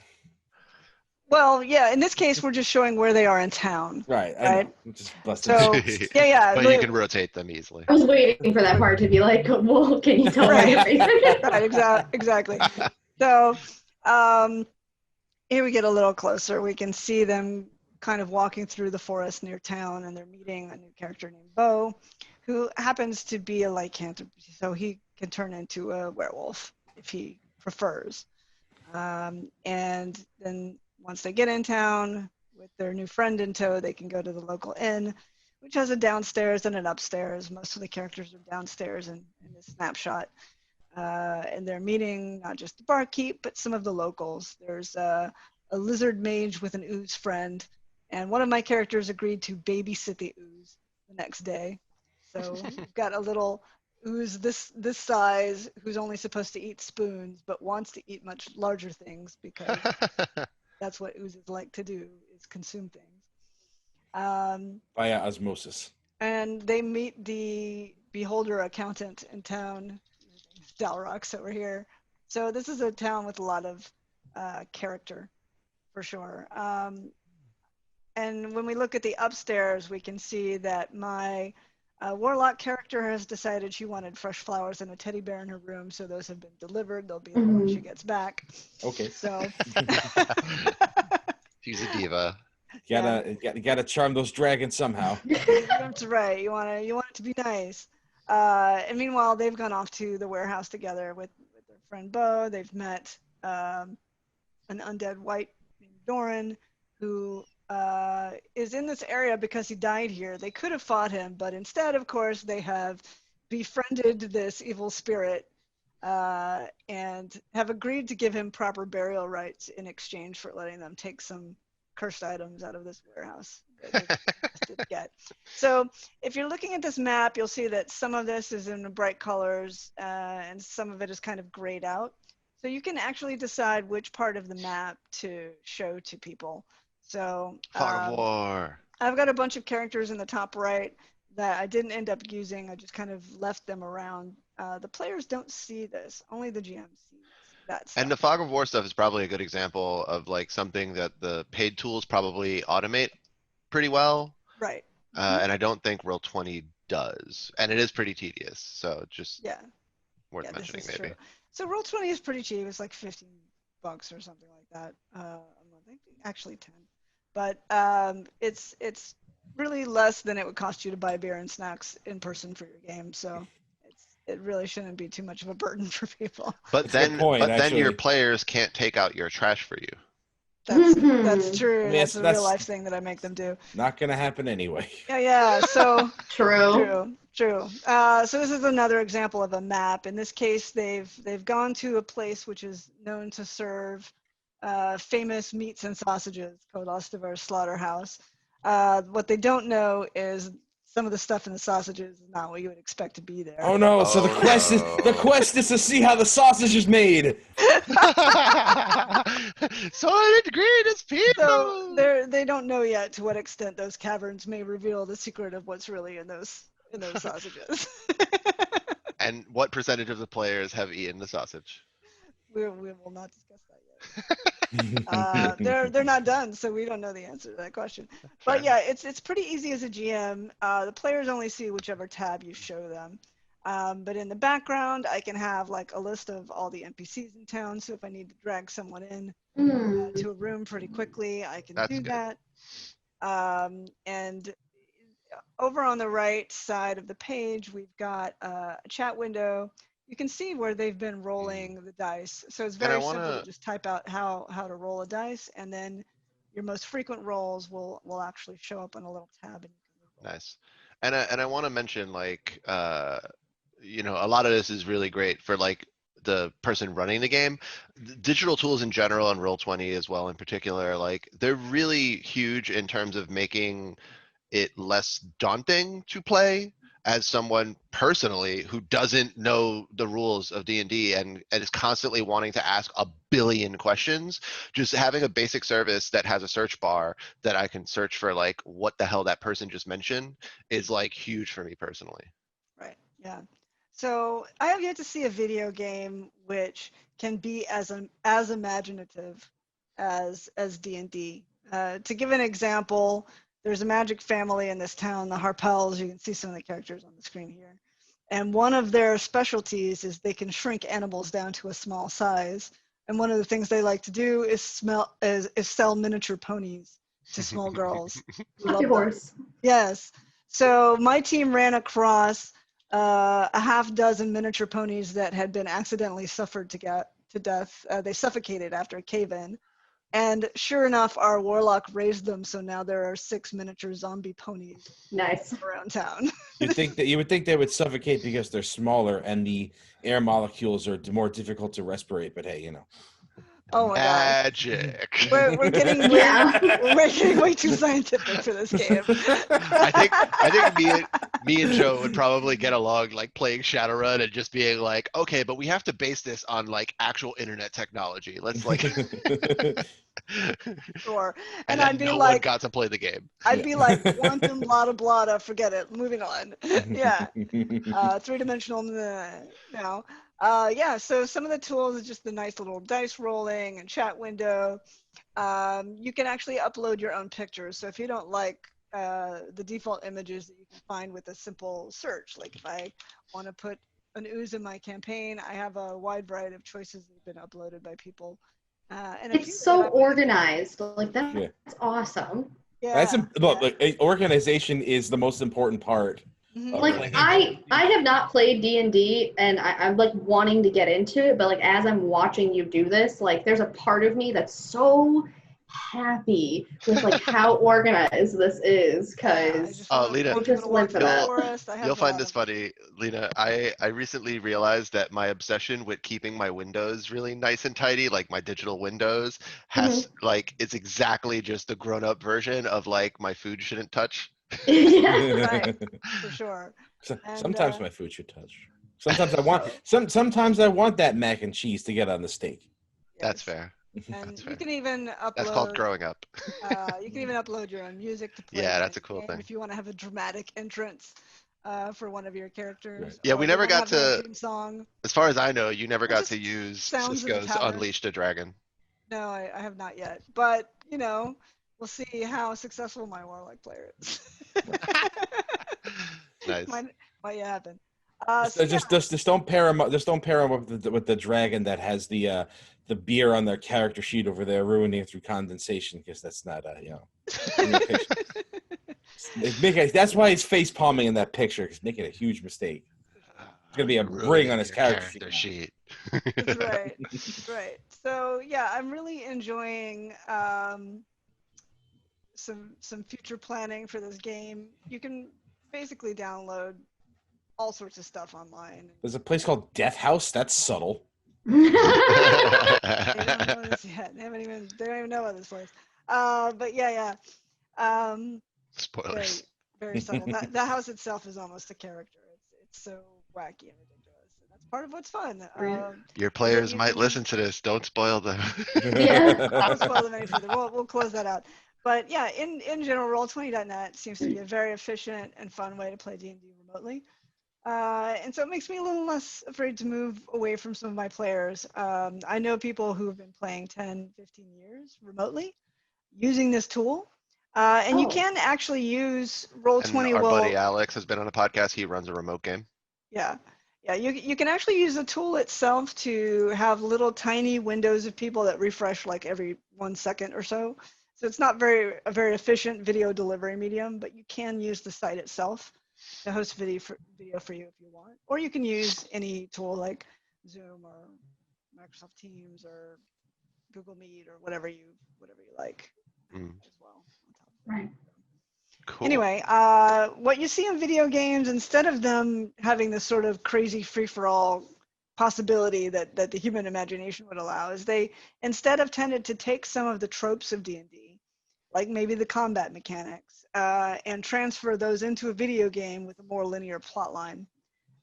Well, yeah, in this case, we're just showing where they are in town. Right. Right. Just busted. So, yeah. But you can rotate them easily. I was waiting for that part to be like, well, can you tell where you're facing? Right, exactly. So here we get a little closer. We can see them kind of walking through the forest near town, and they're meeting a new character named Bo, who happens to be a lycanthrope, so he can turn into a werewolf if he prefers. And then once they get in town with their new friend in tow, they can go to the local inn, which has a downstairs and an upstairs. Most of the characters are downstairs in this snapshot. And they're meeting not just the barkeep, but some of the locals. There's a lizard mage with an ooze friend, and one of my characters agreed to babysit the ooze the next day. So we've got a little ooze this size who's only supposed to eat spoons, but wants to eat much larger things because that's what oozes like to do, is consume things. Via osmosis. And they meet the beholder accountant in town, Dalrox over here. So this is a town with a lot of character, for sure. And when we look at the upstairs, we can see that my warlock character has decided she wanted fresh flowers and a teddy bear in her room, so those have been delivered. They'll be there when she gets back. Okay. So She's a diva. Gotta charm those dragons somehow. That's right. You want it to be nice. And meanwhile, they've gone off to the warehouse together with their friend Bo. They've met an undead wight named Doran, who is in this area because he died here. They could have fought him, but instead, of course, they have befriended this evil spirit and have agreed to give him proper burial rites in exchange for letting them take some cursed items out of this warehouse that they did get. So if you're looking at this map, you'll see that some of this is in bright colors and some of it is kind of grayed out. So you can actually decide which part of the map to show to people. So Fog of War. I've got a bunch of characters in the top right that I didn't end up using. I just kind of left them around. The players don't see this, only the GM sees that stuff. And the Fog of War stuff is probably a good example of like something that the paid tools probably automate pretty well. Right. And I don't think Roll20 does. And it is pretty tedious. So just worth mentioning maybe. True. So Roll20 is pretty cheap. It's like $15 or something like that. I think actually 10. But it's really less than it would cost you to buy beer and snacks in person for your game. So it really shouldn't be too much of a burden for people. But then your players can't take out your trash for you. That's true. I mean, that's a real life thing that I make them do. Not gonna happen anyway. Yeah. So True. So this is another example of a map. In this case, they've gone to a place which is known to serve famous meats and sausages called Ostivar Slaughterhouse. What they don't know is some of the stuff in the sausages is not what you would expect to be there. Oh no! So the quest is to see how the sausage is made. Soylent Green is people. So they don't know yet to what extent those caverns may reveal the secret of what's really in those sausages. And what percentage of the players have eaten the sausage? We will not discuss that yet. They're not done, so we don't know the answer to that question. But yeah, it's pretty easy as a GM. The players only see whichever tab you show them. But in the background, I can have like a list of all the NPCs in town. So if I need to drag someone in to a room pretty quickly, I can do that. And over on the right side of the page, we've got a chat window. You can see where they've been rolling the dice. So it's very simple to just type out how to roll a dice, and then your most frequent rolls will actually show up on a little tab. Nice. And I want to mention, like, you know, a lot of this is really great for like the person running the game. Digital tools in general and Roll20 as well in particular, like they're really huge in terms of making it less daunting to play as someone personally who doesn't know the rules of D&D and is constantly wanting to ask a billion questions. Just having a basic service that has a search bar that I can search for like what the hell that person just mentioned is like huge for me personally. Right. Yeah. So I have yet to see a video game which can be as imaginative as D&D. To give an example, there's a magic family in this town, the Harpels. You can see some of the characters on the screen here. And one of their specialties is they can shrink animals down to a small size. And one of the things they like to do is sell miniature ponies to small girls. Happy horse. Yes. So my team ran across a half dozen miniature ponies that had been accidentally suffered to death. They suffocated after a cave-in. And sure enough, our warlock raised them, so now there are 6 miniature zombie ponies Nice. around town. You would think they would suffocate because they're smaller and the air molecules are more difficult to respirate. But hey, Oh my god. Magic. We're getting we're getting way too scientific for this game. I think me and Joe would probably get along like playing Shadowrun and just being like, okay, but we have to base this on like actual internet technology. Let's like Sure. and I'd then be no like, one got to play the game. I'd be like, quantum blada blada, forget it. Moving on. Yeah. 3-dimensional now. Yeah, so some of the tools is just the nice little dice rolling and chat window. You can actually upload your own pictures. So if you don't like the default images that you can find with a simple search, like if I want to put an ooze in my campaign, I have a wide variety of choices that have been uploaded by people. And it's so organized. Like that's awesome. Yeah. Look, like, organization is the most important part. Like I have not played D&D and I'm like wanting to get into it, but like as I'm watching you do this, like there's a part of me that's so happy with like how organized this is, because Lena, I just live for that. You'll find this funny, Lena. I recently realized that my obsession with keeping my windows really nice and tidy, like my digital windows, has like it's exactly just the grown-up version of like my food shouldn't touch. Yeah. Right, for sure. Sometimes my food should touch. Sometimes I want sometimes I want that mac and cheese to get on the steak. Yes. That's fair. And That's you fair. can even upload. That's called growing up. You can even upload your own music to play. Yeah, that's a cool thing. If you want to have a dramatic entrance for one of your characters. Right. Yeah, we never got to. Theme song. As far as I know, you never got to use Cisco's Tavern. Unleashed a Dragon. No, I have not yet. But we'll see how successful my warlock player is. Nice. Might happen. Just don't pair them up. Just don't pair them up with the dragon that has the beer on their character sheet over there, ruining it through condensation, because that's not that's why he's face palming in that picture. He's making a huge mistake. It's gonna be a ring on his character sheet. That's right. That's right. So yeah, I'm really enjoying some future planning for this game. You can basically download all sorts of stuff online. There's a place called Death House. That's subtle. They don't know this yet. They don't even know about this place. But yeah. Spoilers. Very subtle. That house itself is almost a character. It's so wacky and ridiculous. And that's part of what's fun. Your players might listen to this. Don't spoil them. Yeah. Don't spoil them any further. We'll close that out. But yeah, in general, Roll20.net seems to be a very efficient and fun way to play D&D remotely. And so it makes me a little less afraid to move away from some of my players. I know people who have been playing 10, 15 years remotely using this tool. And you can actually use Roll20. And our buddy Alex has been on a podcast. He runs a remote game. Yeah. You can actually use the tool itself to have little tiny windows of people that refresh like every 1 second or so. So it's not a very efficient video delivery medium, but you can use the site itself to host video for you if you want. Or you can use any tool like Zoom or Microsoft Teams or Google Meet or whatever you like as well. Right. Cool. Anyway, what you see in video games, instead of them having this sort of crazy free-for-all possibility that the human imagination would allow, is they instead have tended to take some of the tropes of D&D, like maybe the combat mechanics, and transfer those into a video game with a more linear plot line.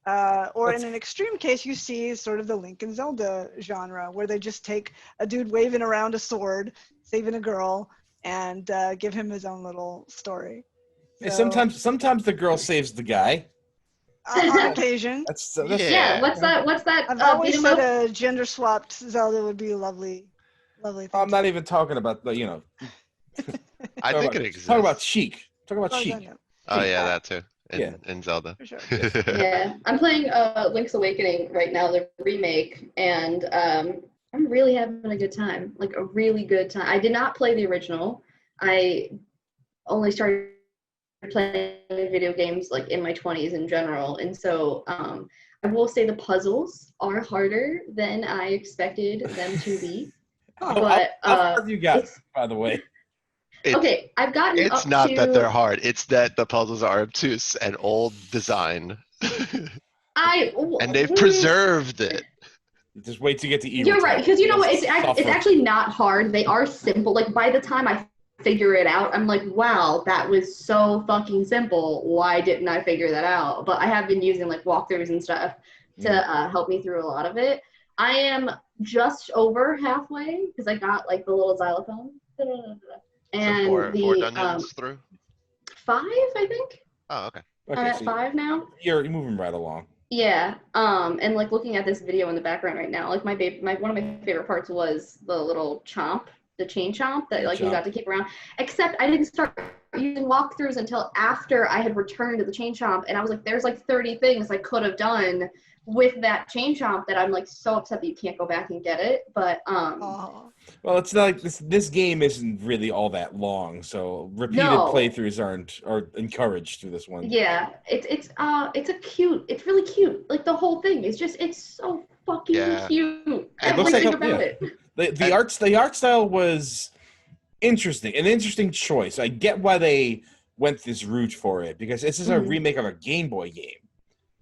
Or in an extreme case, you see sort of the Link and Zelda genre, where they just take a dude waving around a sword, saving a girl, and give him his own little story. So, sometimes the girl saves the guy. On occasion. That's yeah. What's that? I've always said a gender swapped Zelda would be a lovely thing. I'm not even talking about I think it exists. Talk about Sheik. Talk about Sheik. Oh yeah, that too. In Zelda. For sure. Yeah, I'm playing Link's Awakening right now, the remake, and I'm really having a good time, like a really good time. I did not play the original. I only started playing video games like in my 20s in general, and so I will say the puzzles are harder than I expected them to be. But how far have you got, it's by the way? okay. I've gotten It's up not that they're to hard. It's that the puzzles are obtuse and old design. I. And they've preserved it. Just wait to get to E You're right, because you know what? It's suffer. actually not hard. They are simple. Like by the time I figure it out, I'm like, wow, that was so fucking simple. Why didn't I figure that out? But I have been using like walkthroughs and stuff to help me through a lot of it. I am just over halfway because I got like the little xylophone. And So four the dungeons through? 5, I think. Oh, okay. I'm at 5 now. You're moving right along. Yeah. And like looking at this video in the background right now, like one of my favorite parts was the little chomp, the chain chomp that like you got to keep around. Except I didn't start using walkthroughs until after I had returned to the chain chomp, and I was like, there's like 30 things I could have done with that chain chomp that I'm like so upset that you can't go back and get it. But well, it's not like this game isn't really all that long, so repeated playthroughs are encouraged through this one. Yeah, it's really cute. Like the whole thing is just it's so fucking cute. Everything about it. The art style was interesting, an interesting choice. I get why they went this route for it, because this is a remake of a Game Boy game.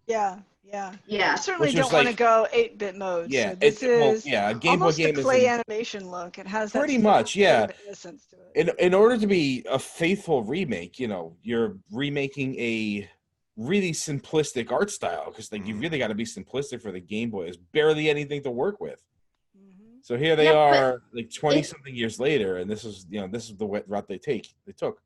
Yeah. Yeah. I certainly don't want to go 8-bit mode. Yeah, so this is a Game Boy almost game a play animation look. It has that pretty much, yeah. Innocence to it. In order to be a faithful remake, you're remaking a really simplistic art style, because like you really got to be simplistic for the Game Boy. There's barely anything to work with. So here they are, like 20-something years later, and this is the route they took.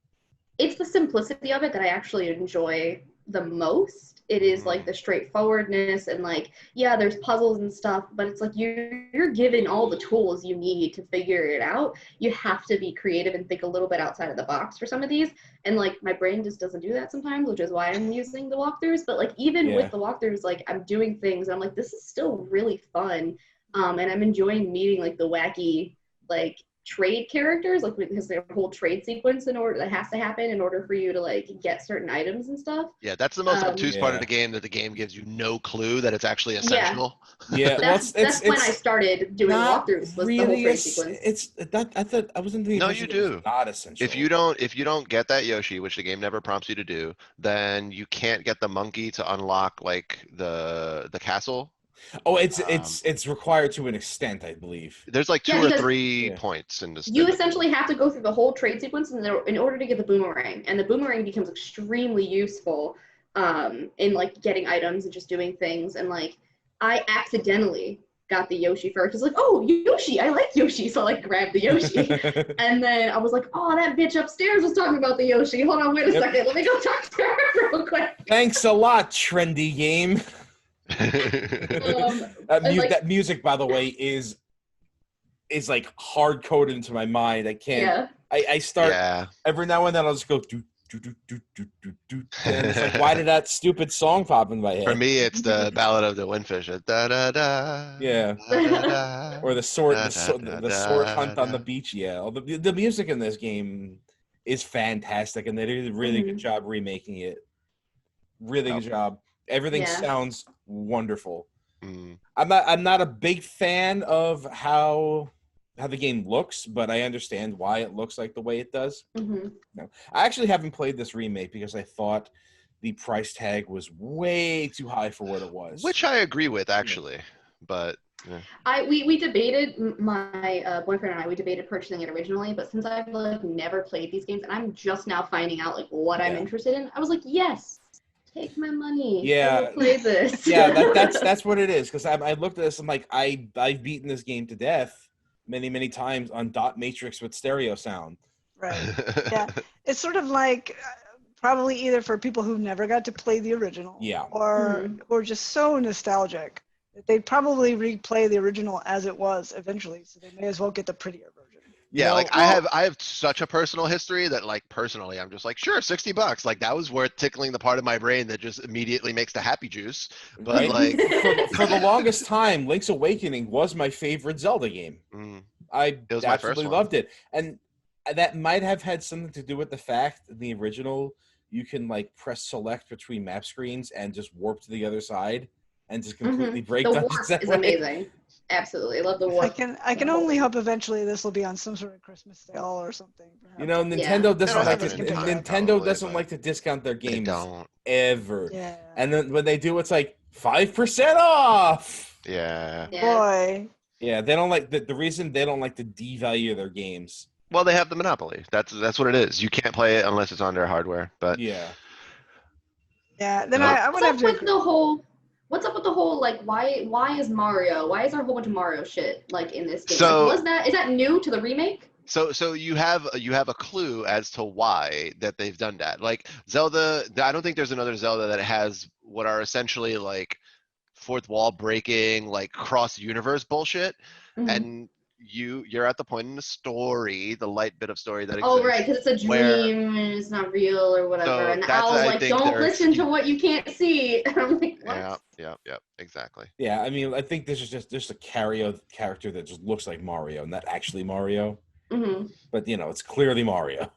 It's the simplicity of it that I actually enjoy the most. It is like the straightforwardness and like, yeah, there's puzzles and stuff, but it's like you're given all the tools you need to figure it out. You have to be creative and think a little bit outside of the box for some of these. And like my brain just doesn't do that sometimes, which is why I'm using the walkthroughs. But like even with the walkthroughs, like I'm doing things, I'm like, this is still really fun. And I'm enjoying meeting like the wacky like trade characters, like because there's a whole trade sequence that has to happen in order for you to like get certain items and stuff. Yeah, that's the most obtuse part of the game, that the game gives you no clue that it's actually essential. Yeah, that's when I started doing walkthroughs. Was the whole trade sequence? I wasn't thinking. No, you do. Not essential. If you don't get that Yoshi, which the game never prompts you to do, then you can't get the monkey to unlock like the castle. Oh, it's required to an extent, I believe. There's like 2 or 3 points in this. You essentially have to go through the whole trade sequence in order to get the boomerang, and the boomerang becomes extremely useful in like getting items and just doing things. And like I accidentally got the Yoshi first. It's like, oh, Yoshi, I like Yoshi, so I like grabbed the Yoshi, and then I was like, oh, that bitch upstairs was talking about the Yoshi. Hold on, wait a second, let me go talk to her real quick. Thanks a lot, trendy game. That music, by the way, is like hard coded into my mind. I can't. I start every now and then. I'll just go do do do do do do do. And it's like, why did that stupid song pop in my head? For me, it's the Ballad of the Windfish. Da da da. Yeah. Da, da, or the sword hunt on the beach. Yeah. The music in this game is fantastic, and they did a really good job remaking it. Really good job. Everything sounds wonderful. I'm not a big fan of how the game looks, but I understand why it looks like the way it does. No, I actually haven't played this remake because I thought the price tag was way too high for what it was. Which I agree with, actually, but. Yeah. We debated, my boyfriend and I, we debated purchasing it originally, but since I've like never played these games and I'm just now finding out like what I'm interested in, I was like, yes. Take my money. Yeah, I will play this. Yeah, that's what it is. Because I looked at this, I'm like, I've beaten this game to death many times on dot matrix with stereo sound. Right. Yeah, it's sort of like probably either for people who never got to play the original, or just so nostalgic that they'd probably replay the original as it was eventually, so they may as well get the prettier version. Yeah, like I have such a personal history that like personally I'm just like, sure, $60. Like that was worth tickling the part of my brain that just immediately makes the happy juice. But like for the longest time, Link's Awakening was my favorite Zelda game. I absolutely loved it. And that might have had something to do with the fact that the original you can like press select between map screens and just warp to the other side and just completely break the dungeons warp that is way. amazing. Absolutely, I love the I warp. can only hope eventually this will be on some sort of Christmas sale or something. Perhaps. You know, Nintendo It'll doesn't like to. happen in time, Nintendo probably, doesn't but like to discount their they games don't. ever. Yeah. And then when they do, it's like 5% off. Yeah. Boy. Yeah, they don't like the reason they don't like to devalue their games. Well, they have the monopoly. That's what it is. You can't play it unless it's on their hardware. But Yeah. Yeah. Then No. I would have to. What's up with the whole like why is Mario? Why is there a whole bunch of Mario shit like in this game? So- like, is that new to the remake? So you have a clue as to why that they've done that. Like Zelda, I don't think there's another Zelda that has what are essentially like fourth wall breaking, like cross universe bullshit. Mhm. And you're at the point in the story, the light bit of story that exists. Oh right, because it's a where- dream and it's not real or whatever. So And the that's, owl's I like, think, don't their listen to excuse. what you can't see. And I'm like, what? Yeah, exactly. Yeah, I mean, I think this is just a character that just looks like Mario, not actually Mario. Mm-hmm. But you know, it's clearly Mario.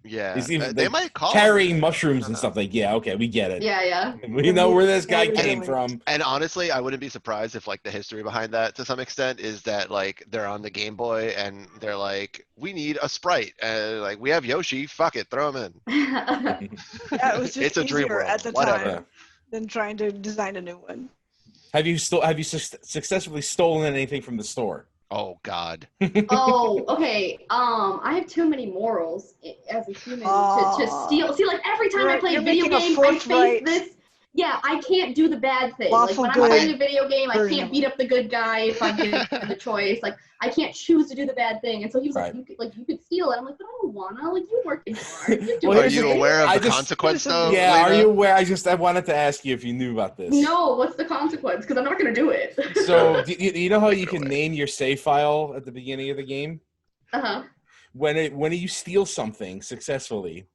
Yeah, He's even, they like, might call carrying him. mushrooms and stuff. Like, yeah, okay, we get it. Yeah. We know where this guy Yeah, came we- from. And honestly, I wouldn't be surprised if like the history behind that to some extent is that like they're on the Game Boy and they're like, we need a sprite, and like we have Yoshi, fuck it, throw him in. Yeah, it was just It's a dream easier world, at the whatever. time than trying to design a new one. Have you successfully stolen anything from the store? Oh God. Oh, okay. I have too many morals as a human to steal. See, like every time I play a You're video making a game, I fourth face right. this. Yeah, I can't do the bad thing. Lawful like when good I'm playing a video game, I version can't of beat up the good guy if I'm given the choice. Like I can't choose to do the bad thing. And so he was Right. like, you could steal it. I'm like, but I don't wanna. Like you're working hard. You're Well, doing Are here's you the thing. aware of I the just- consequence though? Yeah, are Lena? you aware? I wanted to ask you if you knew about this. No, what's the consequence? Because I'm not gonna do it. So, do you know how you Take it can away. name your save file at the beginning of the game? Uh-huh. When you steal something successfully,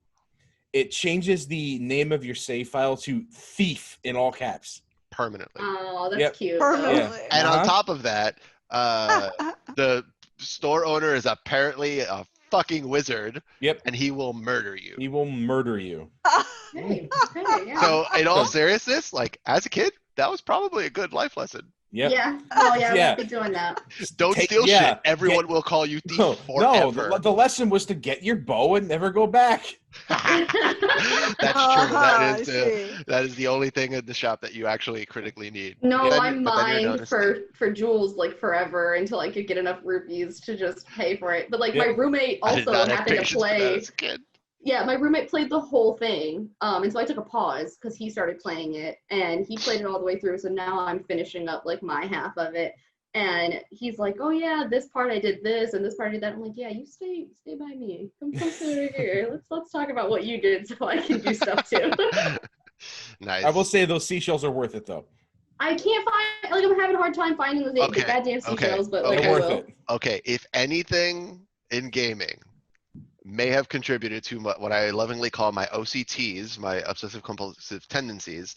it changes the name of your save file to thief in all caps. Permanently. Oh, that's Yep. cute. though. permanently. And on Uh-huh. top of that, the store owner is apparently a fucking wizard. Yep. And he will murder you. He will murder you. Hey, yeah. So in all seriousness, like as a kid, that was probably a good life lesson. Yep. Yeah. Oh yeah, I Yeah. won't be doing that. Don't steal yeah, shit. Everyone will call you thief No, forever. the lesson was to get your bow and never go back. That's true. I That is the only thing in the shop that you actually critically need. No, Then I you- but then you're mined noticing. for jewels like forever until I could get enough rupees to just pay for it. But like my Yep. roommate I did also not have happened to patience for that play. as a kid. Yeah, my roommate played the whole thing. And so I took a pause because he started playing it and he played it all the way through. So now I'm finishing up like my half of it. And he's like, oh yeah, this part I did this and this part I did that. I'm like, yeah, you stay by me. Come stay over here. Let's talk about what you did so I can do stuff too. Nice. I will say those seashells are worth it though. I can't find, like I'm having a hard time finding the Okay, goddamn seashells, but like They're I worth will. it. Okay, if anything in gaming may have contributed to what I lovingly call my OCTs, my obsessive compulsive tendencies,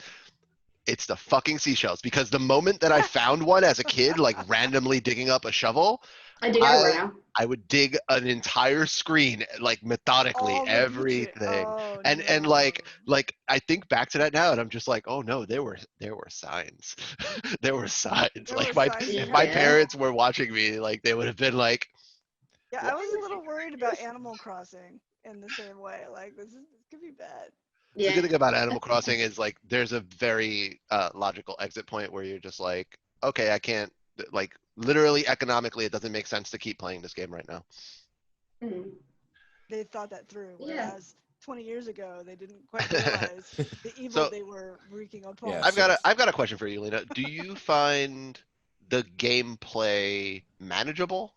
it's the fucking seashells. Because the moment that I found one as a kid, like randomly digging up a shovel, I dig everywhere now. I would dig an entire screen, like methodically, All the everything. Oh, And no. like I think back to that now and I'm just like, oh no, there were signs. There were signs. There Like were my signs, if my yeah. parents were watching me, like they would have been like, Yeah, I was a little worried about Animal Crossing in the same way. Like this could be bad. the Yeah. good thing about Animal Crossing is like there's a very logical exit point where you're just like, okay, I can't, like literally economically it doesn't make sense to keep playing this game right now. Mhm. They thought that through. Yeah. Whereas 20 years ago, they didn't quite realize the evil So- they were wreaking upon. Yeah, us. I've got a question for you, Lena. Do you find the gameplay manageable?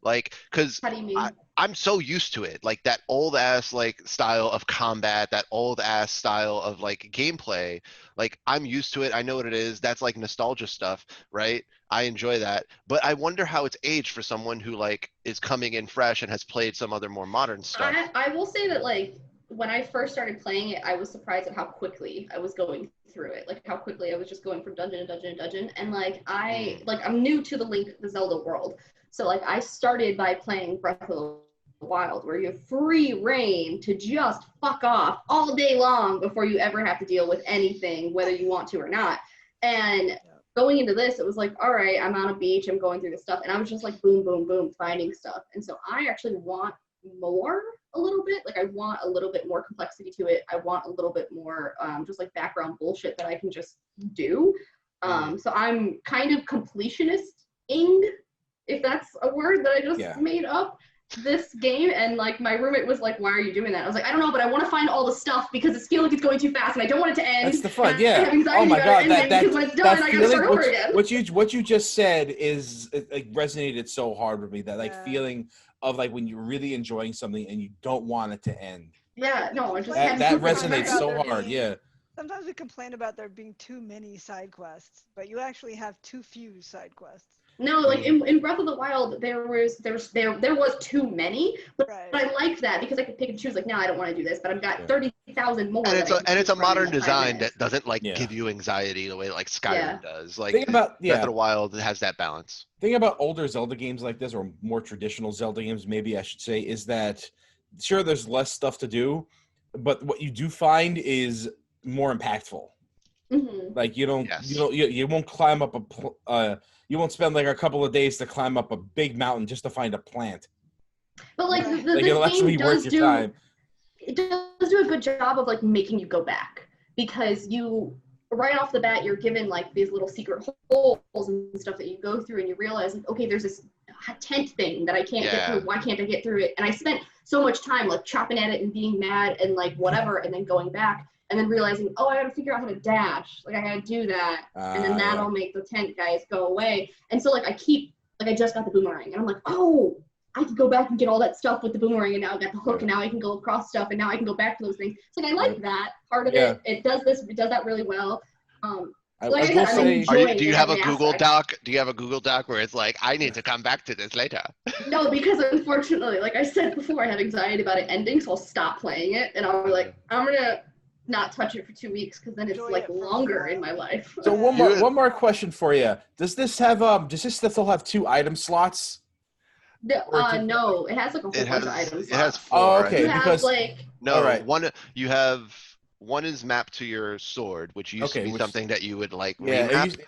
Like, cause How do you mean? I'm so used to it, like that old ass like style of combat, that old ass style of like gameplay. Like I'm used to it. I know what it is. That's like nostalgia stuff, right? I enjoy that. But I wonder how it's aged for someone who like is coming in fresh and has played some other more modern stuff. I will say that like when I first started playing it, I was surprised at how quickly I was going through it. Like how quickly I was just going from dungeon to dungeon to dungeon. And like I'm new to the Zelda world. So like I started by playing Breath of the Wild, where you have free reign to just fuck off all day long before you ever have to deal with anything, whether you want to or not. And going into this, it was like, all right, I'm on a beach, I'm going through this stuff, and I was just like, boom, boom, boom, finding stuff. And so I actually want more a little bit. Like I want a little bit more complexity to it. I want a little bit more just like background bullshit that I can just do. So I'm kind of completionist-ing, if that's a word that I just made up, this game. And like my roommate was like, why are you doing that? I was like, I don't know, but I want to find all the stuff because it's feeling like it's going too fast and I don't want it to end. That's the fun, I have anxiety oh my about god, it ending because when it's done, I gotta start over again. What you just said is like resonated so hard with me, that like feeling of like when you're really enjoying something and you don't want it to end. Yeah, no, it just that resonates so hard. Yeah. Sometimes we complain about there being too many side quests, but you actually have too few side quests. No, like in Breath of the Wild, there was too many, but I liked that because I could pick and choose. Like, no, I don't want to do this, but I've got 30,000 more. And it's a modern design that doesn't like give you anxiety the way like Skyrim does. Like Breath of the Wild has that balance. Thing about older Zelda games like this, or more traditional Zelda games, maybe I should say, is that sure there's less stuff to do, but what you do find is more impactful. Like you won't climb up you won't spend like a couple of days to climb up a big mountain just to find a plant. But like it'll actually be worth your time. It does do a good job of like making you go back, because you right off the bat you're given like these little secret holes and stuff that you go through, and you realize like, okay, there's this tent thing that I can't get through. Why can't I get through it? And I spent so much time like chopping at it and being mad and like whatever, and then going back. And then realizing, oh, I got to figure out how to dash. Like, I got to do that. And then that'll make the tent guys go away. And so, like, I just got the boomerang. And I'm like, oh, I can go back and get all that stuff with the boomerang. And now I got the hook. And now I can go across stuff. And now I can go back to those things. So, like, I like that part of it. It does that really well. Like I said, do you have a Google Doc? Do you have a Google Doc where it's like, I need to come back to this later? No, because unfortunately, like I said before, I have anxiety about it ending. So I'll stop playing it. And I'll be like, I'm going to not touch it for 2 weeks, because then it's like longer in my life. So one more question for you. Does this still have 2 item slots? No, it has like a whole bunch of items. It has 4. Oh, okay. Because like one is mapped to your sword, which used to be something that you would like remap.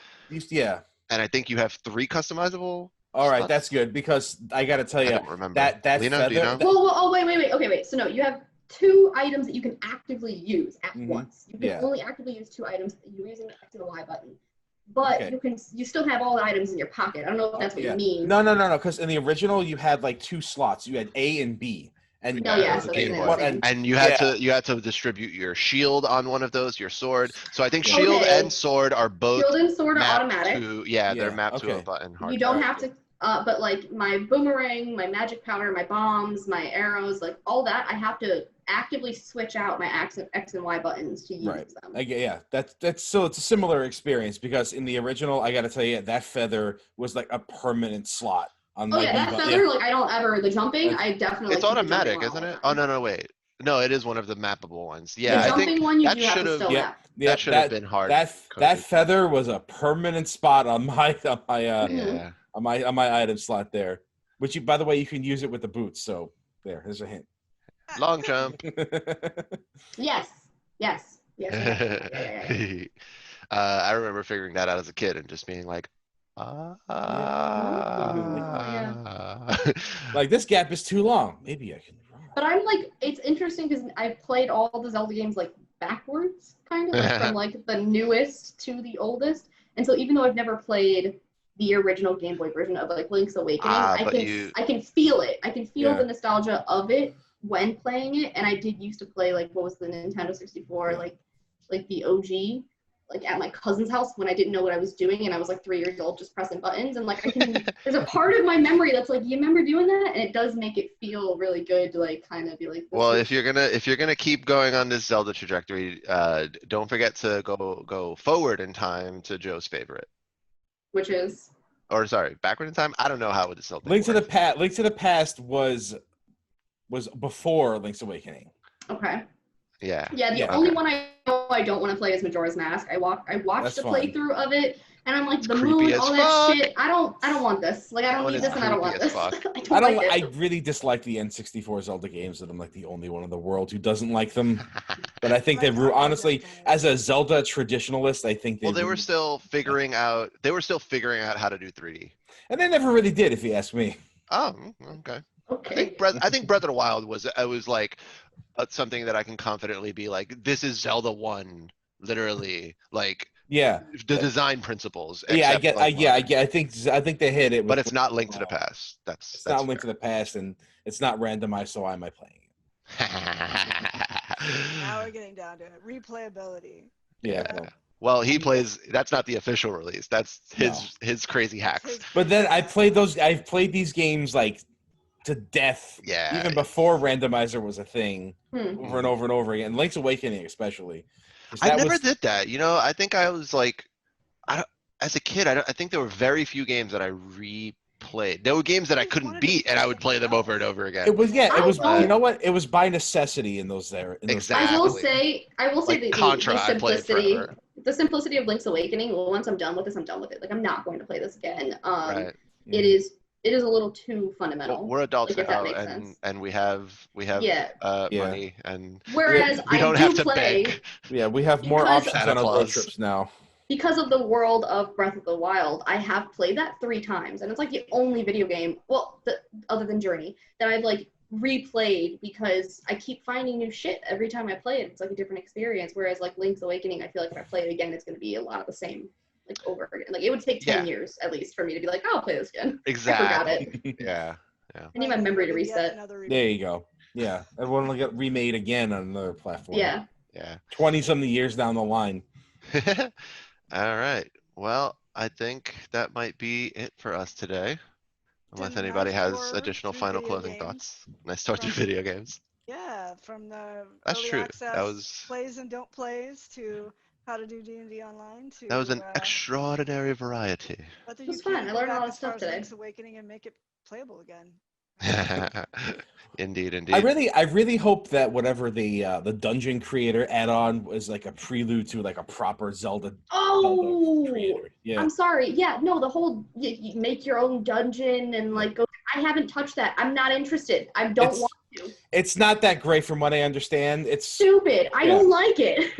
And I think you have 3 customizable. All right, that's good, because I got to tell you, I don't remember. that Lena, feather, do you know? Well, wait. Okay, wait. So no, you have 2 items that you can actively use at once. You can only actively use 2 items. You're using the X and the Y button, but you still have all the items in your pocket. I don't know if that's what you mean. No. Because in the original you had like 2 slots. You had A and B, and and you had to distribute your shield on one of those, your sword. So I think shield and sword are both. Shield and sword are automatic. They're mapped to a button. You don't have to. But like my boomerang, my magic powder, my bombs, my arrows, like all that, I have to actively switch out my X and Y buttons to use them. That's so it's a similar experience, because in the original, I got to tell you, that feather was like a permanent slot on. That feather, like I don't ever the jumping. I definitely. It's automatic, isn't it? Oh no, wait. No, it is one of the mappable ones. Yeah, the jumping one you do have to still map. That should have been hard. That feather was a permanent spot on my on my item slot there, which by the way, you can use it with the boots. So there's a hint. Long jump. Yes. I remember figuring that out as a kid and just being like, like this gap is too long. Maybe I can. But I'm like, it's interesting because I've played all the Zelda games like backwards, kind of like, from like the newest to the oldest. And so even though I've never played the original Game Boy version of like Link's Awakening, I can feel it. I can feel the nostalgia of it when playing it. And I did used to play like, what was the Nintendo 64, like the OG, like at my cousin's house when I didn't know what I was doing, and I was like 3 years old just pressing buttons, and like I can there's a part of my memory that's like, you remember doing that? And it does make it feel really good to like kind of be like, well, if you're gonna keep going on this Zelda trajectory, don't forget to go forward in time to Joe's favorite. Which is? Or sorry, backward in time? I don't know how it's Zelda. Link to the Past was before Link's Awakening. Okay. Yeah. Yeah, the only one I know I don't want to play is Majora's Mask. I watched That's a fun. playthrough of it, and I'm like, It's the creepy moon, as all that fuck. shit. I don't want this. Like, I That don't one need is this, and I don't want creepy as this. fuck. I don't like it. I really dislike the N64 Zelda games, and I'm like the only one in the world who doesn't like them. But I think I honestly, like as a Zelda traditionalist, I think Well, they were ruined still it. figuring out. They were still figuring out how to do 3D. And they never really did, if you ask me. Oh, okay. Okay. I think Breath of the Wild was like something that I can confidently be like, this is Zelda 1, literally, like Yeah. the design principles. Yeah, I except, get, like, I get. I think they hit it with. But it's not Link to the Past. It's That's not Link to the Past, and it's not randomized. So why am I playing it? Now we're getting down to it. Replayability. Yeah. Well, he plays. That's not the official release. That's his crazy hacks. But then I've played these games like to death. Yeah. Even before randomizer was a thing, Hmm. over and over and over again. Link's Awakening, especially. I never did that. I think I was like, as a kid, I think there were very few games that I replayed. There were games that I couldn't beat, and I would play them over and over again. It was you know what? It was by necessity in those there. Exactly. I will say Like the Contra, I played simplicity. forever. The simplicity of Link's Awakening. Well, once I'm done with this, I'm done with it. Like, I'm not going to play this again. Right. It is a little too fundamental. Well, we're adults like, if that now, makes sense. and we have money, and Whereas we don't have to play, beg. Yeah, we have more Because- options on our road trips now. because of the world of Breath of the Wild, I have played that 3 times, and it's like the only video game, other than Journey, that I've like replayed because I keep finding new shit every time I play it. It's like a different experience. Whereas like Link's Awakening, I feel like if I play it again, it's going to be a lot of the same, like over again. Like, it would take 10 years at least for me to be like, oh, I'll play this again. Exactly. I forgot it. Yeah. I need my memory to reset. There you go. Yeah, everyone will get remade again on another platform. Yeah. 20-something years down the line. All right. Well, I think that might be it for us today. Unless anybody has additional final closing thoughts. Nice tour through video games. Yeah, from the That's early true. access That was plays and don't plays to how to do D&D online to That was an extraordinary variety. whether It was you fun. can I go learned a back lot of as far stuff as today. Link's Awakening and make it playable again. Indeed. I really hope that whatever the dungeon creator add-on was like a prelude to like a proper Zelda. Oh, creator. Yeah. I'm sorry. Yeah, no, the whole you make your own dungeon and like go. I haven't touched that. I'm not interested. I don't want to. It's not that great from what I understand. It's Stupid. I don't like it.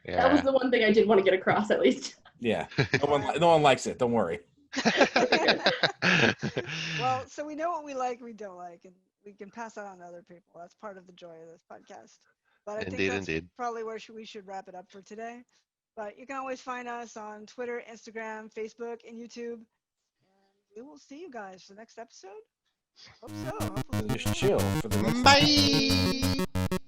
Yeah. That was the one thing I did want to get across at least. Yeah. No one likes it. Don't worry. Well, so we know what we like and we don't like, and we can pass that on to other people. That's part of the joy of this podcast. But I think that's probably where we should wrap it up for today. But you can always find us on Twitter, Instagram, Facebook, and YouTube. And we will see you guys for the next episode. Hope so. Hopefully Just chill for the next Bye.